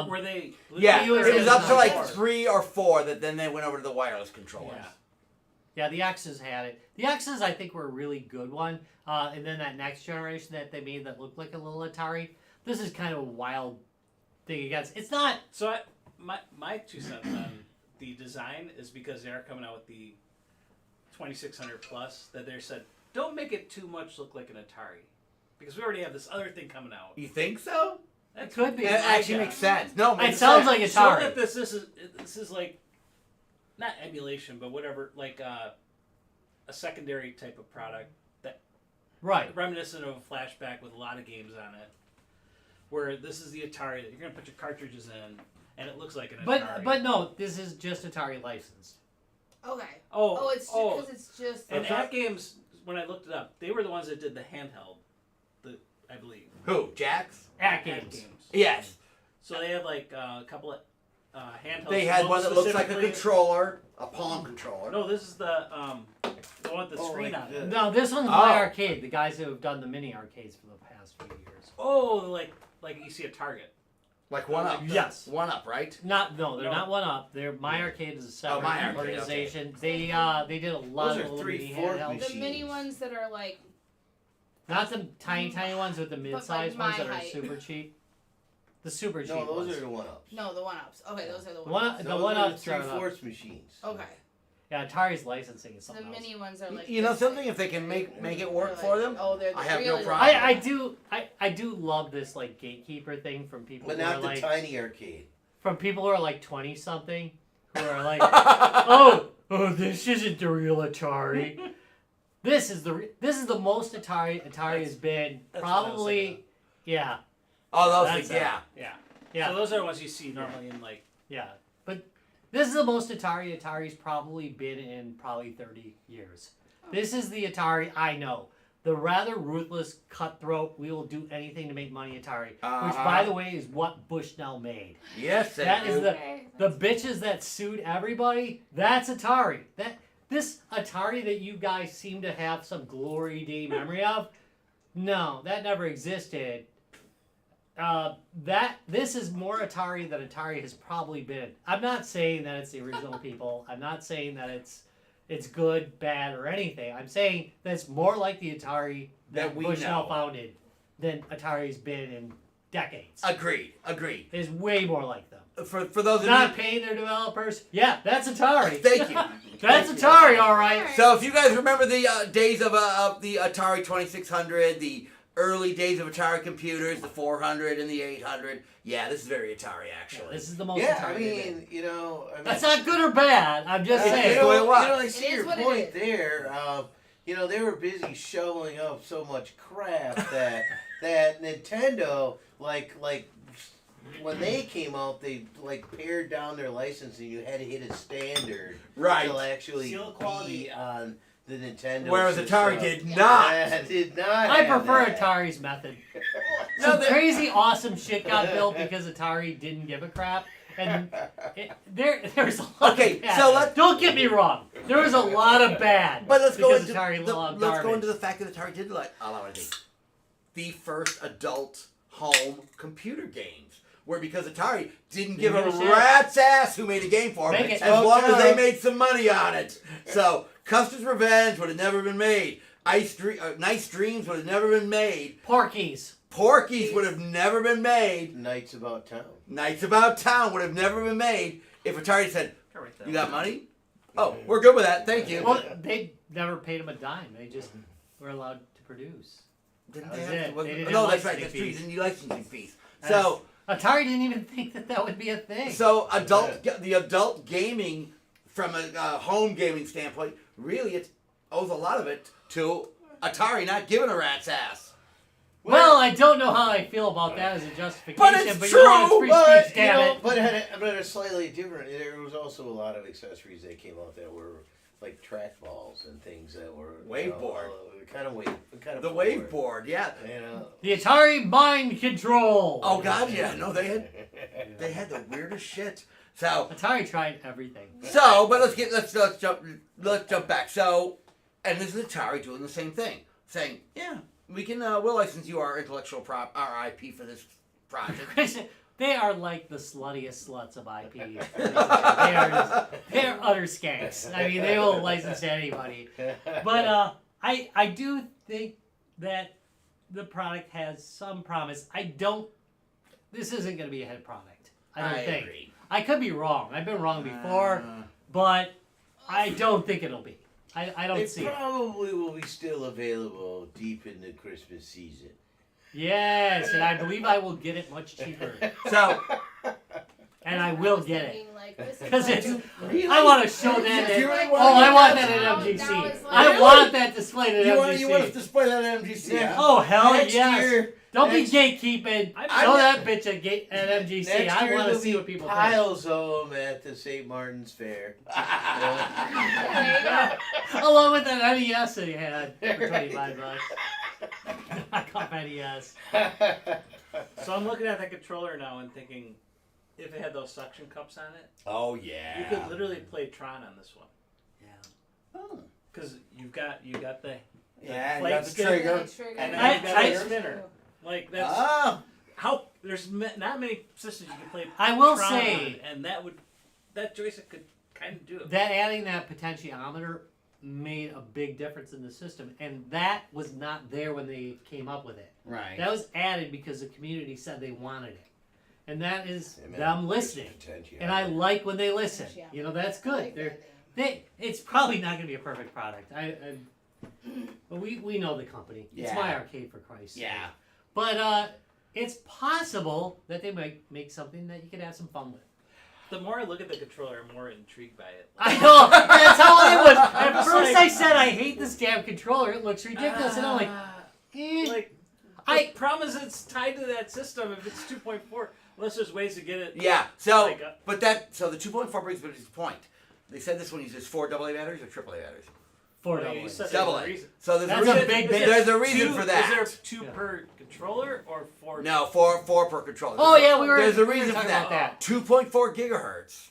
Were they? Yeah, the it was up to like Four. 3 or 4 that then they went over to the wireless controllers. Yeah. Yeah, the X's had it. The X's, I think, were a really good one. And then that next generation that they made that looked like a little Atari. This is kind of a wild thing against. It's not. So my 2 cents on the design is because they are coming out with the 2600 plus that they said don't make it too much look like an Atari because we already have this other thing coming out. You think so? It could be. That actually makes sense. No, it It makes sounds sense. like So Atari. that this is like not emulation but whatever like a secondary type of product that Right. reminiscent of a flashback with a lot of games on it. Where this is the Atari that you're gonna put your cartridges in and it looks like an Atari. But no, this is just Atari licensed. okay. oh Oh, it's because it's just. and App Games when I looked it up they were the ones that did the handheld, I believe. Who? Jax? At App games. Yes. So they have like a couple of handhelds. They had one that looks like a specifically- controller, a Palm controller. No, this is the one with the Oh, screen like on the- it. No, this one's Oh. my arcade. The guys who have done the mini arcades for the past few years. Oh, like you see at Target. Like one up. Yes. One up, right? They're No. not one up. They're My Arcade is a separate My Arcade, organization. They did a lot Those of are little mini 3/4 handhelds. The mini ones that are like. Not the tiny ones with the mid-sized my ones that are height. super cheap. The super cheap No, those ones. are the one-ups. No, the one ups. Okay, those are the One- one ups. the Those one-ups are are the up. 3/4 machines. Okay. Yeah, Atari's licensing is The something else. mini ones are like. You know this something? big. If they can make it work They're for like- them, Oh, they're I have no really problem. I do love this like gatekeeper thing from people But who are not the like tiny arcade. from people who are like 20 something who are like oh this isn't the real Atari. This is the most Atari has been That's what I was probably thinking yeah. Oh, those That's things, yeah. Yeah. Yeah. So those are the ones you see normally in like. Yeah, but this is the most Atari's probably been in probably 30 years. This is the Atari I know. The rather ruthless, cutthroat, we will do anything to make money Atari. Which, by the way, is what Bushnell made. Yes, they That do. is the Okay. bitches that sued everybody, that's Atari. This Atari that you guys seem to have some glory day memory of, no, that never existed. this is more Atari than Atari has probably been. I'm not saying that it's the original people. I'm not saying that it's good, bad, or anything. I'm saying that it's more like the Atari that we Bushnell know. founded than Atari's been in decades. Agreed. It's way more like them. For those of Not you, paying their developers. Yeah, that's Atari. thank you. That's Atari, all right. So if you guys remember the days of the Atari 2600, the early days of Atari computers, the 400 and the 800, yeah, this is very Atari actually. This is the most Yeah, Atari. I they've been. mean, you know, That's not good or bad. I'm just saying. know what? I see It is your what it point is. there. You know, they were busy shoveling up so much crap that Nintendo, like when they came out, they pared down their licensing. You had to hit a standard Right. to actually Seal quality. be on the Nintendo. Whereas system. Atari did not. Yeah, did not. I have prefer that. Atari's method. No, Some they're- crazy awesome shit got built because Atari didn't give a crap. And there's a lot Okay, of bad. so let's- Don't get me wrong. There was a lot of bad. But let's go because into Atari loved let's go garbage. into the fact that Atari did allow anything. The first adult home computer games were because Atari didn't give a give a shit. rat's ass who made a game for them, Make it. as long as they Okay. made some money on it. So Custer's Revenge would have never been made. Nice Dreams would have never been made. Porkies. Porky's would have never been made. Nights About Town. Nights About Town would have never been made if Atari said, Go right there. "You got money? Oh, we're good with that. Thank you." Well, they never paid him a dime. They just were allowed to produce. Didn't that they was have it. to- was- They didn't no, have that's right. licensing That's true. You fees. didn't need licensing fees. That's- So, Atari didn't even think that would be a thing. so the adult gaming, from a home gaming standpoint, really it owes a lot of it to Atari not giving a rat's ass. Well, I don't know how I feel about that as a justification, But it's you know, true, it's free But, speech, damn it. but it's slightly different. There was also a lot of accessories that came out that were like trackballs and things that were Waveboard. kind of The wave board, yeah. You know. The Atari Mind Control. Oh God, yeah. No, they had the weirdest shit. So, Atari tried everything. but let's jump back. So, and this is Atari doing the same thing, saying, yeah, we can we'll license you our intellectual our IP for this project. They are like the sluttiest sluts of IP. They're utter skanks. I mean, they will license to anybody. But I do think that the product has some promise. This isn't going to be a hit product. I don't think. Agree. I could be wrong. I've been wrong before, but I don't think it'll be. I don't see It it. probably will be still available deep in the Christmas season. Yes, and I believe I will get it much cheaper. So, And I will get it. Because Because it's. Really? I want to show that. You At, really oh, want I that? want that at That MGC. was like- I Really? want that displayed at you MGC. want us to display that at MGC? Yeah. Oh hell Next yes! year- Don't next- be gatekeeping. I'm- Show that bitch at MGC. Next I year want to there'll see be what people think. piles of them at the St. Martin's Fair. Along with that NES that he had for $25. I got NES. So I'm looking at that controller now and thinking, if it had those suction cups on it, Oh you yeah. could literally play Tron on this one. Yeah. Oh. Because you got the Yeah, you plate got the stick. trigger. and I- then you got I- a spinner. Like that's Ah. how there's not many systems you can play. I will Tron say- on, and that joystick could kind of do it. That adding that potentiometer made a big difference in the system, and that was not there when they came up with it. Right. That was added because the community said they wanted it, and that is Amen. them listening. And I like when they listen. You know, that's good. It's probably not going to be a perfect product. But we know the company. It's Yeah. my arcade, for Christ's sake. Yeah. But it's possible that they might make something that you could have some fun with. The more I look at the controller, I'm more intrigued by it. I know. That's how I was. At It's first, like- I said I hate this damn controller. It looks ridiculous, and I'm like, eh. Like, I the problem is it's tied to that system. If it's 2.4, unless there's ways to get it. Yeah. So, Like, so the 2.4 brings me to the point. They said this one uses 4 AA batteries or AAA batteries. 4 Well, double you A. said Double there's A. a reason. So there's That's a a reason. big Is bitch. it There's a reason two- for that. Is there 2 Yeah. per controller or 4? No, four per controller. Oh yeah, we were. There's a we were reason for talking that. about that. 2.4 gigahertz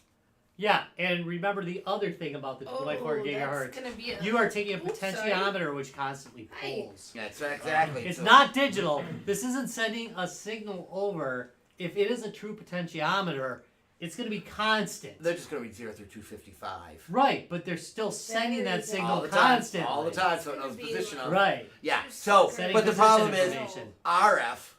Yeah, and remember the other thing about the 2.4 gigahertz. That's gonna be a... You are taking a Oops, sorry. potentiometer which constantly pulls. That's exactly. It's so- not digital. This isn't sending a signal over. If it is a true potentiometer, it's going to be constant. They're just going to be 0 through 255. Right, but they're still sending that is signal All the time. constantly. All the time, so it It's knows gonna be position of. Right. Yeah. So, Setting but the position problem is information. RF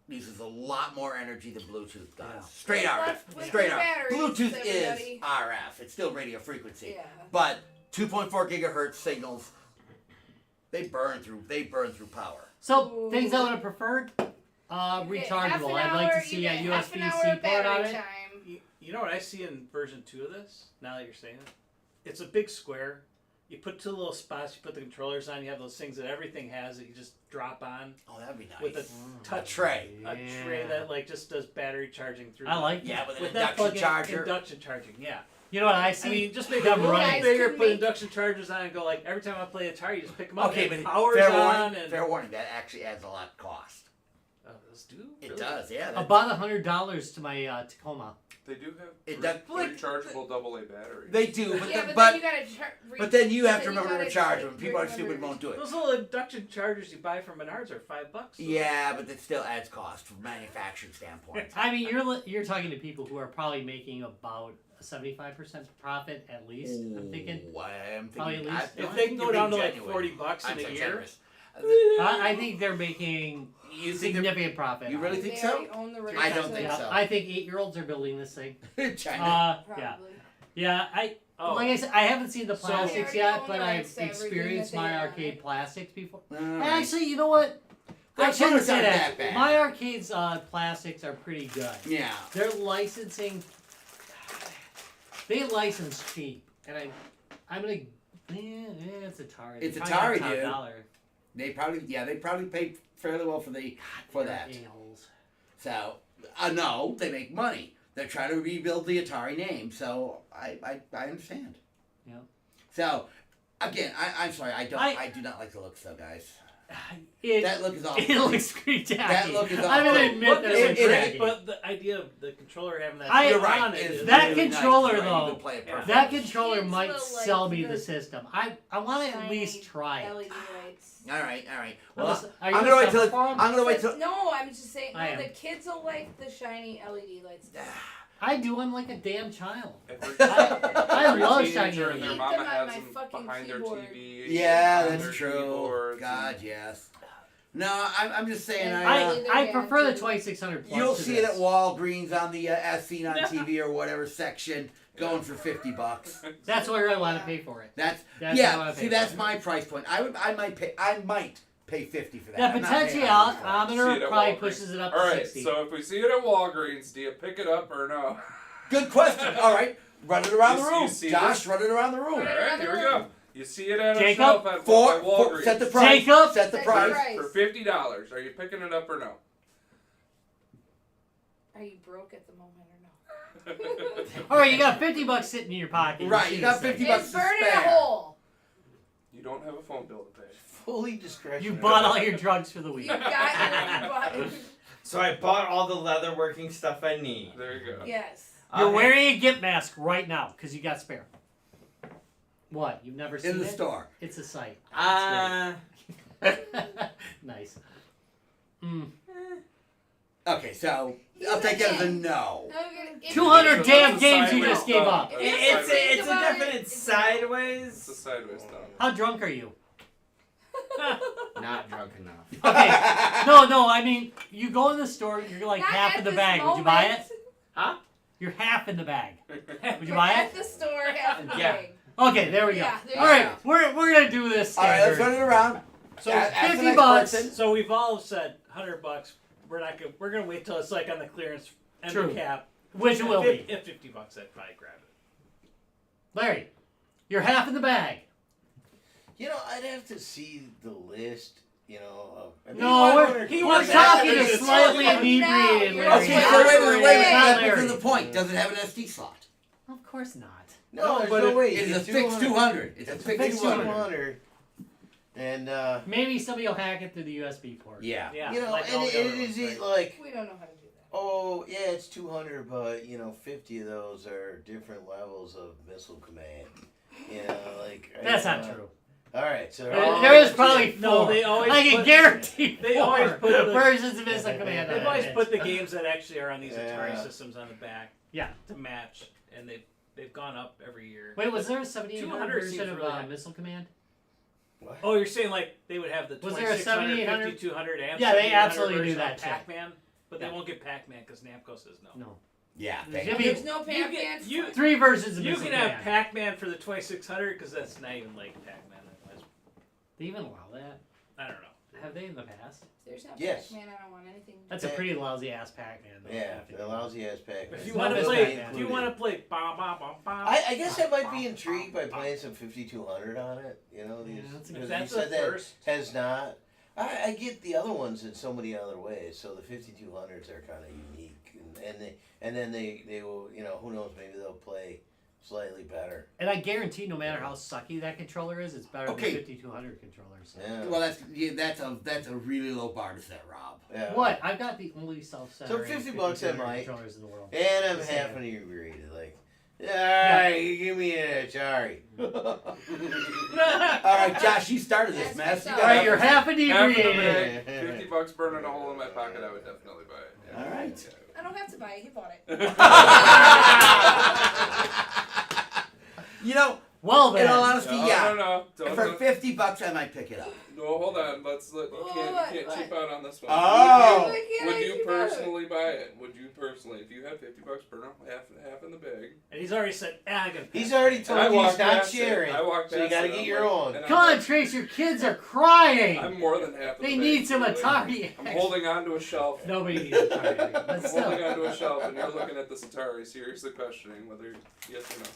uses a lot more energy than Bluetooth does. Yeah. Straight Good RF. luck with Straight your RF. batteries, Bluetooth everybody. is RF. It's still radio frequency. Yeah. But 2.4 gigahertz signals, they burn through power. So, things I would have preferred, Half an rechargeable. I'd like hour, to see you a get half an USB-C hour port on battery it. time. You know what I see in version 2 of this? Now that you're saying it, it's a big square. You put 2 little spots. You put the controllers on. You have those things that everything has that you just drop on Oh, that'd be nice. with a a touch tray. a tray that like just does battery charging through. I like Yeah, that. with an with that induction plug-in charger. Induction charging, yeah. You know what I see? I mean, just make Them them running. running bigger. Guys Put can induction chargers on and go like every time I play Atari, you just pick them up. Okay, and but power's fair on warning, and fair warning, that actually adds a lot of cost. oh, those do. It Really? does, yeah. About $100 to my Tacoma. They do have It does- rechargeable AA batteries. They do, but, Yeah, then, but then you gotta but then you have to then you remember to gotta charge take- them. People are remember stupid and to- won't do it. Those little induction chargers you buy from Menards are $5. Yeah, but it still adds cost from a manufacturing standpoint. I mean, you're talking to people who are probably making about a 75% profit at least. I'm thinking. Ooh, I'm Probably thinking. at least- If they can go down to like $40 I'm in so a year, generous. I think they're making You think they're- significant profit. You on really it. think They so? already own the rights I don't to think it. Yeah, so. I think 8-year-olds are building this thing. China. Yeah, Probably. yeah. oh, Like I said, I haven't seen the So- plastics They already yet, own but the I've rights to everything experienced that they my own. arcade plastics before. Alright. Actually, you know what? Their I shouldn't products say aren't that. that bad. My arcades plastics are pretty good. Yeah. Their licensing, they license cheap, and I'm gonna. It's Atari. It's They probably Atari, got top dude. dollar. They probably pay fairly well for They're that. a-holes. So no, they make money. They're trying to rebuild the Atari name, so I understand. Yeah. So again, I'm sorry, I I- do not like the looks though, guys. It, That look is awful. it looks pretty tacky. That look is I'm awful. gonna admit Look, that it- it it's looks it- tacky. but the idea of the controller having that I- You're thing right. on it It's is That really controller, nice. Right? You though, can play it yeah. perfect. That controller Kids might will sell like me the the system. I want to at least try it. LED lights. All right. Well, Well, are you I'm gonna wait till suffer from? I'm gonna wait But till. no, I'm just saying. I No, am. the kids will like the shiny LED lights. I do. I'm like a damn child. Every, I every love teenager shiny and their LED. mama Keep them on has my them fucking behind keyboard. their TV. Yeah, on that's their true. keyboards God, yes. No, I'm just saying. And I Yeah, prefer the too. 2600 plus. You'll to see it this. at Walgreens on the as seen on TV or whatever section, going for $50. That's where I want to pay for it. That's That's what I yeah. wanna See, pay that's for. my price point. I might pay $50 for that. Yeah, I'm not paying $100 for it. potentiometer See it at probably Walgreens. pushes it up All to right, 60. so if we see it at Walgreens, do you pick it up or no? Good question. All right, run it around You the see- you room, see Josh. this? Run it around the All room. right, here we go. You see it at a Jacob? shelf at Four, Walgreens. set the price. Jacob? Set the Set the price. price. For $50. Are you picking it up or no? Are you broke at the moment or no? All right, you got $50 sitting in your pocket. Right, you got see this 50 thing. bucks It's to burning a spare. hole. You don't have a phone bill to pay. Fully discretionary. You bought all your drugs for the week. You got it. So I bought all the leather-working stuff I need. There you go. Yes. You're Okay. wearing a gimp mask right now because you got spare. What? You've never seen In the it? store. It's a sight. Uh, Nice. Okay, so I'll take that as a no. Okay, if 200 you- damn It's a games you sideways just gave thumb. up. If it- you it's think a, it's a about it, definite it's a- It's a sideways. sideways thumb. How drunk are you? Not drunk enough. Okay. No, I mean, you go in the store, you're like Not half at in the this bag. Would you buy it? moment. Huh? You're half in the bag. Would you You're buy at it? the store, half the Yeah. bag. Okay, there we go. Yeah, there All you right, we're gonna do this All right, let's standard. run it around. So Ask the $50 next bucks. person. So we've all said $100. We're gonna wait till it's like on the clearance end True. cap. Which it will be. If $50, I'd probably grab it. Larry, you're half in the bag. You know, I'd have to see the list. You know, of No, we're works talking at to it. slightly No, inebriated you're Larry. Okay, Yeah. so wait a minute. Not That's Larry. the point. Does it have an SD slot? Of course not. No, there's but no it- way. It's You a get fixed 200. It's a fixed fixed 200. 200. And Maybe somebody will hack it through the USB port. Yeah. Yeah. you know, like and all it the other is ones, right? like We don't know how to do that. Oh, yeah, it's 200, but 50 of those are different levels of missile command. Like That's not true. All right, so There is probably four. No, they always I can put- guarantee they four always put the- versions of Missile Command. They've on always it. put the games that actually are on these Yeah. Atari systems on the back. Yeah. To match, and they've gone up every year. Wait, was there a 7800 200 version seems of really high. Missile Command? What? Oh, you're saying like they would have the Was there a 2600, 7800? 5200, and Yeah, they 7800 absolutely do version of that shit. Pac-Man, but they Yeah. won't get Pac-Man because Namco says no. No. Yeah, I thank mean, you. There's no You Pac-Man. get- you- 3 versions of You Missile can Command. have Pac-Man for the 2600 because that's not even like Pac-Man. They even allow that? I don't know. Have they in the past? There's no Yes. Pac-Man. I don't want anything. That's a pretty lousy ass Pac-Man. Though. Yeah, the lousy ass Pac-Man. If It's you not want to Miss play, Pac-Man. if you want to play, bah, bah, bah, bah, I guess I might be intrigued by playing some 5200 on it. These that's a because That's you said the that first. has not. I get the other ones in so many other ways. So the 5200s are kind of unique, and then they will who knows, maybe they'll play slightly better. And I guarantee no matter how sucky that controller is, it's better Okay. than 5200 controllers. Yeah. Well, that's a really low bar to set, Rob. Yeah. What? I've got the only self-centered So $50 I might. controllers in the world. And I'm Just half saying. an agree. Like, alright, you give me an Atari. All right, Josh, you started this That's mess. You myself. All right, you're half Half of the inebriated. bag, $50 burning a hole in my pocket, I would definitely buy it. Yeah. All right. I don't have to buy it. He bought it. You know, Well then. in all honesty, yeah. No. For $50, I might pick it up. No, hold on. You can't What? cheap out on this one. Oh. Why can't Would I you keep it? personally buy it? Would you personally, if you had $50, burn off half in the bag? And he's already said, I got He's already told I you he's walked not past it. sharing. I walked So you past gotta it, get I'm your like- own. and I'm Come on, like, Trace, your kids are crying. I'm more than half of They the need bag, some really. Atari. I'm holding onto a shelf. Nobody needs Atari. But I'm still. holding onto a shelf, and you're looking at this Atari, seriously questioning whether yes or no.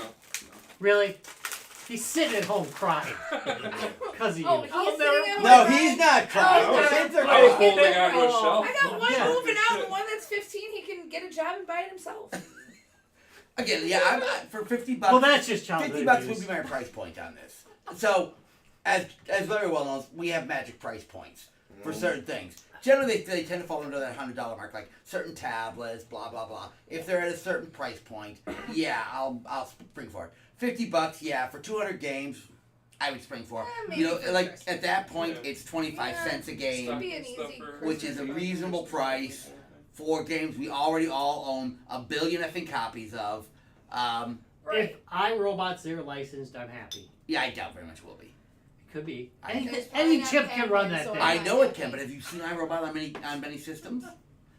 No. Really? He's sitting at home crying. Because of you. Oh, he's I'll sitting at home. No, crying? he's not crying. Oh, The kids are I was crying. holding onto a shelf. I got one Yeah. moving out, and one that's 15. He can get a job and buy it himself. Again, yeah, for $50. Well, that's just childhood $50 abuse. would be my price point on this. So, as very well known, we have magic price points for certain things. Generally, they tend to fall under that $100 mark, like certain tablets, blah blah blah. If they're at a certain price point, yeah, I'll spring for it. $50, yeah, for 200 games, I would spring for. maybe You know, for like Christmas. at that point, Yeah. it's 25 cents a game, Stuff. Be an Stuff easy for- which is a reasonable price for games we already all own a billion effing copies of. Right. If iRobot's there licensed, I'm happy. Yeah, I doubt very much will be. Could be. I Any, think it's probably any not chip can run Pac-Man, that so thing. I know it can, but have you seen iRobot on many systems?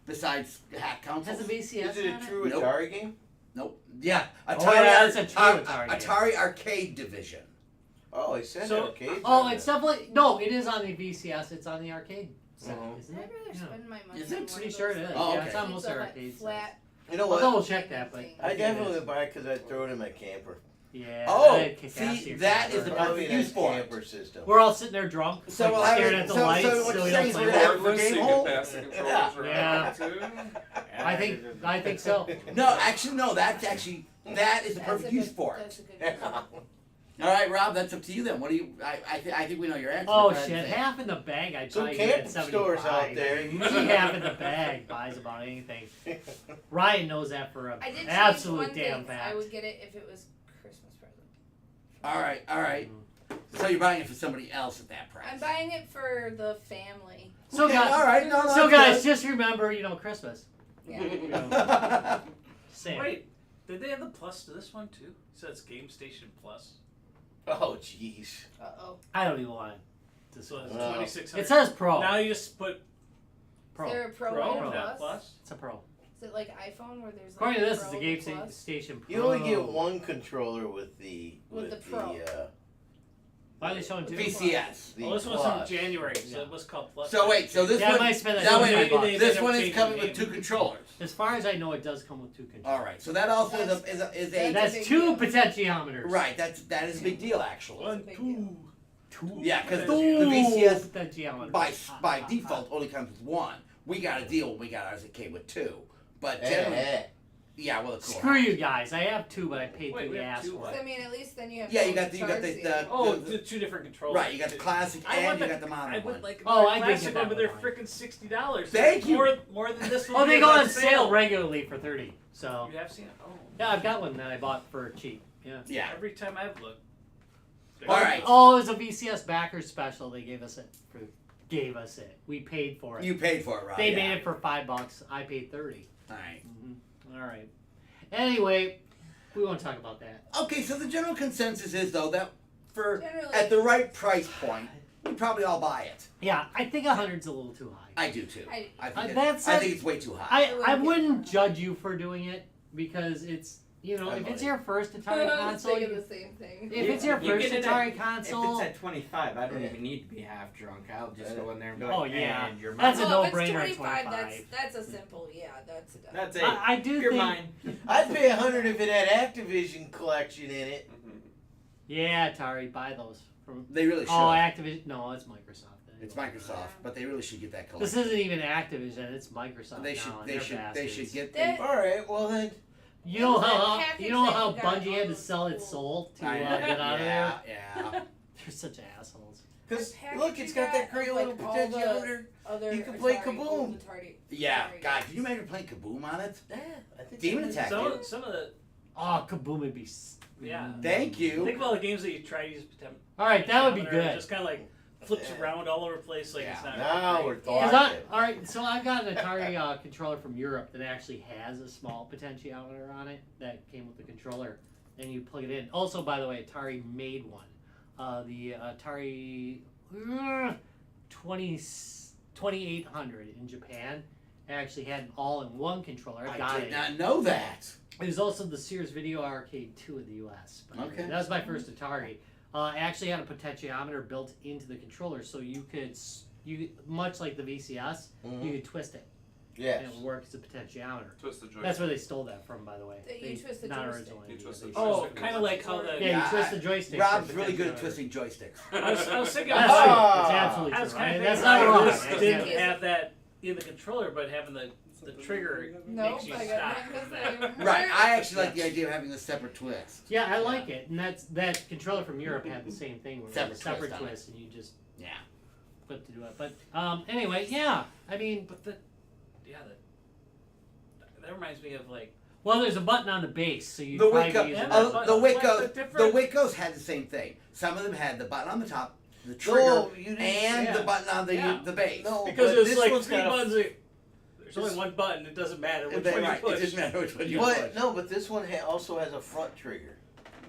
Besides hack Has consoles? a VCS Is it a on true Nope. Atari game? Nope. Yeah, Oh, Atari. yeah, that's a true Atari game. Atari Arcade Division. Oh, it said So- arcade. Oh, it's definitely no. It is on the VCS. It's on the arcade set, isn't I'd it? rather Yeah. spend my money Is it? on one Pretty of sure those it is. Oh, Yeah, okay. it's on most things that arcade sets. flat. You know I'll what? double check that, but I definitely would buy it because I'd throw it in my camper. yeah. Oh, that'd kick ass to see, your that camper. is the Probably perfect in use a for it. camper system. We're all sitting there drunk, So like, we'll have staring it- at the so lights, what so you're we saying don't is play we're gonna have more. it for Cordless, so game you hole? can pass the controllers Yeah. around too. I think so. No, actually, no. That is the perfect use for it. That's a good Yeah. All right, Rob, that's up to you then. What do you? I think we know your answer. Oh Go ahead shit! and say it. Half in the bag. I'd Some probably get camp at stores 75. out there. Usually half in the bag buys about anything. Ryan knows that for a I did absolute one damn thing. fact. I would get it if it was Christmas present. All right. So you're buying it for somebody else at that price. I'm buying it for the family. So Okay, guys, all right. No, so that's guys, just remember, Christmas. Yeah. You know, good. same. Wait, did they have the plus to this one too? So it's GameStation Plus. Oh, jeez. Uh-oh. I don't even want it. So it's Wow. 2600. It says Pro. Now you just put Pro. Is there a Pro, Pro, and a not Plus? Plus. It's a Pro. Is it like iPhone where there's like According to a this, Pro it's a and a Plus? GameStation Pro. You only get one controller with the With the Pro. Why are they showing two? VCS. the Well, this was from Plus. January, so Yeah. it was called Plus. So wait, so this Yeah, I one. might spend that Now wait, $25 wait, bucks. this one is Changing coming the with two game. controllers. As far as I know, it does come with two controllers. All right, so that also is a That's a That's big two deal. potentiometers. right. that is a big deal actually. One, big two. Yeah, because the Two VCS potentiometers. by default only comes with one. We got a deal when we got ours. It came with two, but Eh, generally, eh. Yeah, well, it's cool. Screw you guys. I have two, but I paid Wait, through we the have ass two for what? it. I mean, at least then you have. Yeah, you both got the charts, Oh, the- the two different controllers. right. You got the classic I and want you the, got the modern I one. would like Oh, the I did classic get one, that but they're one. freaking $60. Thank you. More than this one. Oh, they is go on on sale regularly for 30. So You have seen it? Oh. yeah, I've got one that I bought for cheap. Yeah. Yeah. Every time I've looked. All right. Oh, it was a VCS backers special. They gave us it. We paid for it. You paid for it, Rob. They yeah. made it for $5. I paid 30. All right. All right. Anyway, we won't talk about that. Okay, so the general consensus is though that for Generally- at the right price point, we probably all buy it. Yeah, I think 100's a little too high. I do too. I- I think it's way too high. I wouldn't judge you for doing it because it's if it's your first Atari I was console, thinking the same thing. if it's your You first get it Atari If console, it's at 25, I don't even need to be half drunk. I'll just go in there and be like, Oh, yeah. and you're That's mine. a Well, if no-brainer it's at 25, 25. that's a simple, that's a done. That's it. I do You're think. mine. I'd pay 100 if it had Activision collection in it. Mhm. Yeah, Atari, buy those from. They really should. Oh, Activision. No, it's Microsoft. It's Microsoft, but they really should get that This collection. isn't even Activision. It's Microsoft They now. should. and They they're should. They bastards. should get That- the. All right, well then. You know It was that how package you know that how you got Bungie had all to those sell its cool- soul to I know. get out of Yeah, there? yeah. They're such assholes. Because The package look, it's you got that got great of, little like, all the potentiometer. Other You can play Atari, Kaboom. old Atari- Yeah, Atari God, games. can you imagine playing Kaboom on it? Yeah, I think Demon so. Attack. Some of the Oh, Kaboom would be. Yeah. Thank you. think of all the games that you try to use. All right, that would be potentiometer, good. Just kind of like flips Yeah. around all over the place, like Yeah. it's not. Now really we're great. Cause talking. all right, so I've got an Atari controller from Europe that actually has a small potentiometer on it that came with the controller, and you plug it in. Also, by the way, Atari made one. The Atari 2800 in Japan actually had an all-in-one controller. I got I did it. not know that. It was also the Sears Video Arcade 2 in the U.S. by the way. Okay. That was my first Atari. It actually had a potentiometer built into the controller, so you could, much like the VCS, you could twist it, Yes. and it would work as a potentiometer. Twist the joystick. That's where they stole that from, by the way. That you twist the not joystick. originally. You twist the they- Oh, joystick. kind of like how the. Yeah, Yeah, you twist the joystick. Rob's for really good at potentiometer. twisting joysticks. I was thinking. That's Ah. true. It's absolutely I was true. kind of That's thinking not wrong. this That's didn't not- have that in the controller, but having the trigger Nope, makes you I stop. got nothing to say. Right, I actually like the idea of having the separate twist. Yeah, I like it, and that controller from Europe had the same thing, where it was a Separate separate twist on it. twist, and you just Yeah. flip to do it. But anyway, yeah, I mean, But that reminds me of like. well, there's a button on the base, so you The probably Wicco, use yeah, that but- the what's Wiccos, the the difference? Wiccos had the same thing. Some of them had the button on the top, the trigger, No, you didn't. and yeah. the button on the Yeah. the base. No, Because but it's this like one's three got a- buttons. There's only one button. It doesn't matter which one you Right, it push. doesn't matter which one you But push. no, but this one also has a front trigger.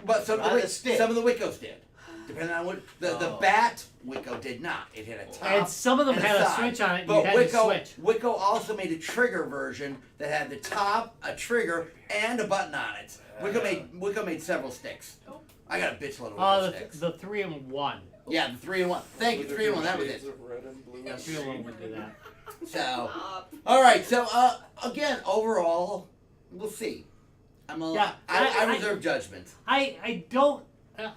But some of on the, the stick. some of the Wiccos did, depending on what the Oh. Bat Wicco did not. It had a top. and some of them and had a side. switch on it, and But you had to switch. Wicco also made a trigger version that had the top, a trigger, and a button on it. Wicco made several sticks. I got a bitch load of Wicco Oh, sticks. the 3-in-1. Yeah, the 3-in-1. Thank you, 3-in-1. That was it. Shades of red and blue Yeah, and 3-in-1 would do that. So, all right. So, again, overall, we'll see. Yeah, I I- reserve judgment. I don't.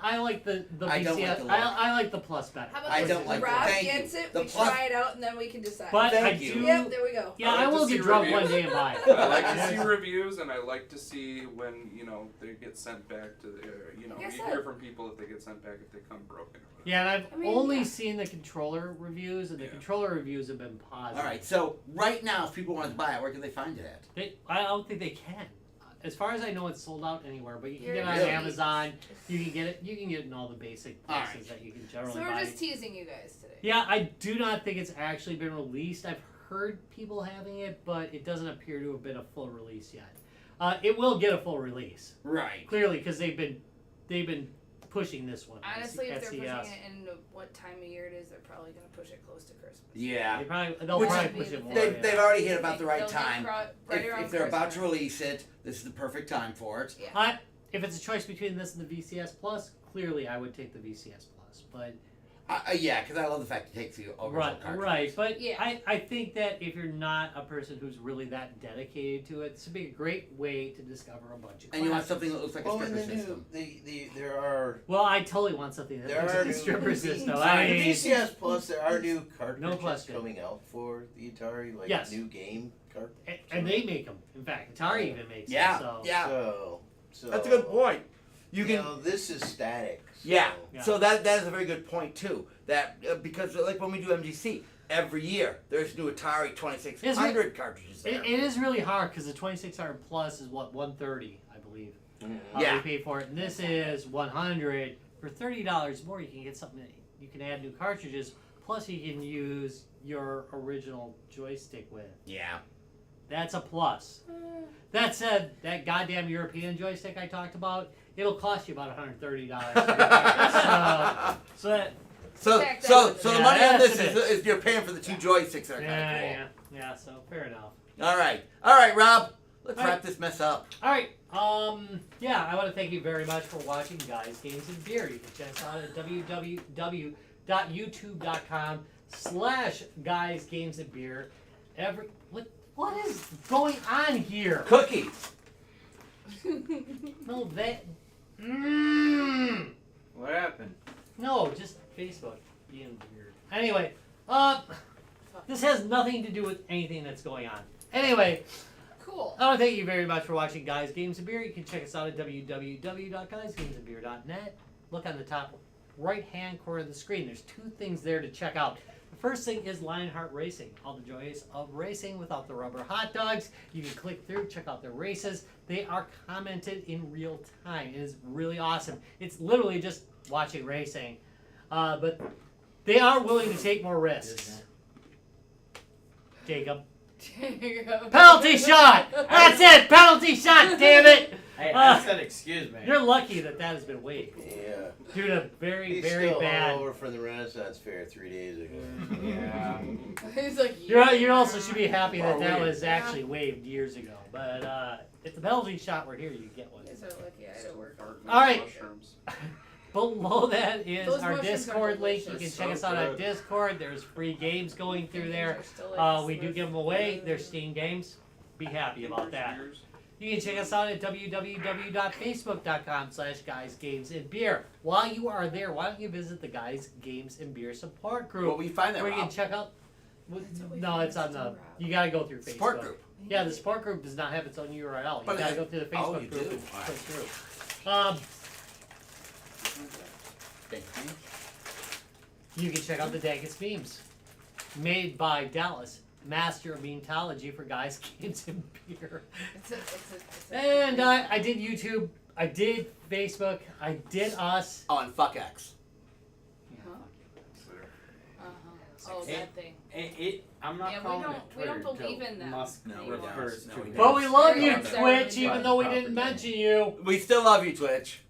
I like the I don't VCS. like the look. I like the Plus better. How about I this? don't like Rob thank you. gets it, The we plus- try it out, and then we can decide. But Thank I you. do. Yep, there we go. Yeah, I I like will to be see drunk reviews. one day and buy it. I like to see Yes. reviews, and I like to see when they get sent back to the. I guess You I- hear from people if they get sent back if they come broken. Or whatever. Yeah, and I've I mean, only yeah. seen the controller reviews, and the Yeah. controller reviews have been positive. All right. So, right now, if people wanted to buy it, where can they find it at? I don't think they can. As far as I know, it's sold out anywhere, but you can get it on Really? Amazon. You can get it. You can get it in all the basic All right. places that you can So generally we're buy. just teasing you guys today. Yeah, I do not think it's actually been released. I've heard people having it, but it doesn't appear to have been a full release yet. It will get a full release, Right. clearly, because they've been pushing this one. Honestly, if at they're CES. pushing it in what time of year it is, they're probably going to push it close to Christmas. Yeah. They'll Which probably is- push it more. They've, yeah. they've already hit about the right They'll hit time. right around If they're about to Christmas. release it, this is the perfect time for it. Yeah. If it's a choice between this and the VCS Plus, clearly I would take the VCS Plus. But Yeah, because I love the fact it takes you over right. But Yeah. I think that if you're not a person who's really that dedicated to it, this would be a great way to discover a bunch of And you want classics. something that looks like a Well, in stripper the new, system. there are Well, I totally want something that There looks are like a new- stripper system. in I the mean, VCS Plus. There are new cartridges question. coming out for the Atari, like Yes. new game And they make them. In fact, Atari even makes Yeah, them. So. yeah. So That's a good point. You can. this is static. So. Yeah. Yeah. So that is a very good point too. That because like when we do MGC every year, there's new Atari 2600 cartridges there. It is really hard because the 2600 Plus is what, 130, I believe. Yeah. We paid for it, and this is 100 for $30 more. You can get something. You can add new cartridges. Plus, you can use your original joystick with. Yeah. That's a plus. That said, that goddamn European joystick I talked about, it'll cost you about $130. so that. So Check that the out. money on Yeah, this that's is you're paying for the two joysticks that are kind of cool. Yeah. So fair enough. All right, Rob. Let's All wrap right. this mess up. All right. Yeah, I want to thank you very much for watching Guys, Games, and Beer. You can check us out at www.youtube.com/Guys, Games, and Beer. What is going on here? Cookies. No, that. What happened? No, just Facebook being weird. Anyway, this has nothing to do with anything that's going on. Anyway. Cool. I want to thank you very much for watching Guys, Games, and Beer. You can check us out at www.guysgamesandbeer.net. Look on the top right-hand corner of the screen. There's two things there to check out. The first thing is Lionheart Racing. All the joys of racing without the rubber hot dogs. You can click through, check out their races. They are commented in real time. It is really awesome. It's literally just watching racing. But they are willing to take more risks. Jacob. Penalty shot! That's it! Penalty shot, damn it! Hey, I said excuse me. You're lucky that has been waived. Yeah. Due to very, He's very still bad. over from the Renaissance Fair 3 days ago. Yeah. He's like, You also should be happy that that waived. was actually waived years ago. But if the penalty shot were here, you'd get one. Is it lucky I had to work on All right. Mushrooms. Below that is Those our mushrooms are Discord link. You can delicious. check So us out on good. Discord. There's free games going through there. They're still like We do give them away. They're Steam games. Be happy about that. You can check us out at www.facebook.com/Guys, Games, and Beer. While you are there, why don't you visit the Guys, Games, and Beer support group? Well, we find that where you can Rob. check out. That's what we No, find it's on it's the. on Rob. You gotta go through Facebook. Support group. Yeah, the support group does not have its own URL. You But gotta it- go through the oh, Facebook you group do? and All right. click through. You can check out the Daggett memes, made by Dallas, master of memeology for Guys, Games, and Beer. And I did YouTube, I did Facebook, I did us. Oh, and fuck X. Oh, that thing. I'm not Yeah, we calling don't- it we don't Twitter believe till in them Musk anymore. refers No, to we it. don't. But we love you, Yeah. Twitch, even though we didn't mention you. We still love you, Twitch.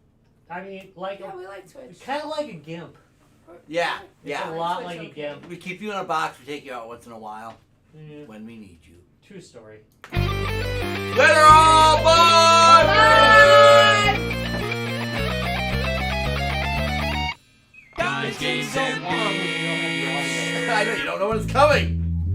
I mean, like, Yeah, we like Twitch. kind of like a gimp. Yeah, It's a yeah. lot Twitch, like a okay. gimp. We keep you in a box. We take you out once in a while Yeah, when we need you. true story. Later, all. Bye. Guys, games, and I know you don't know when it's coming.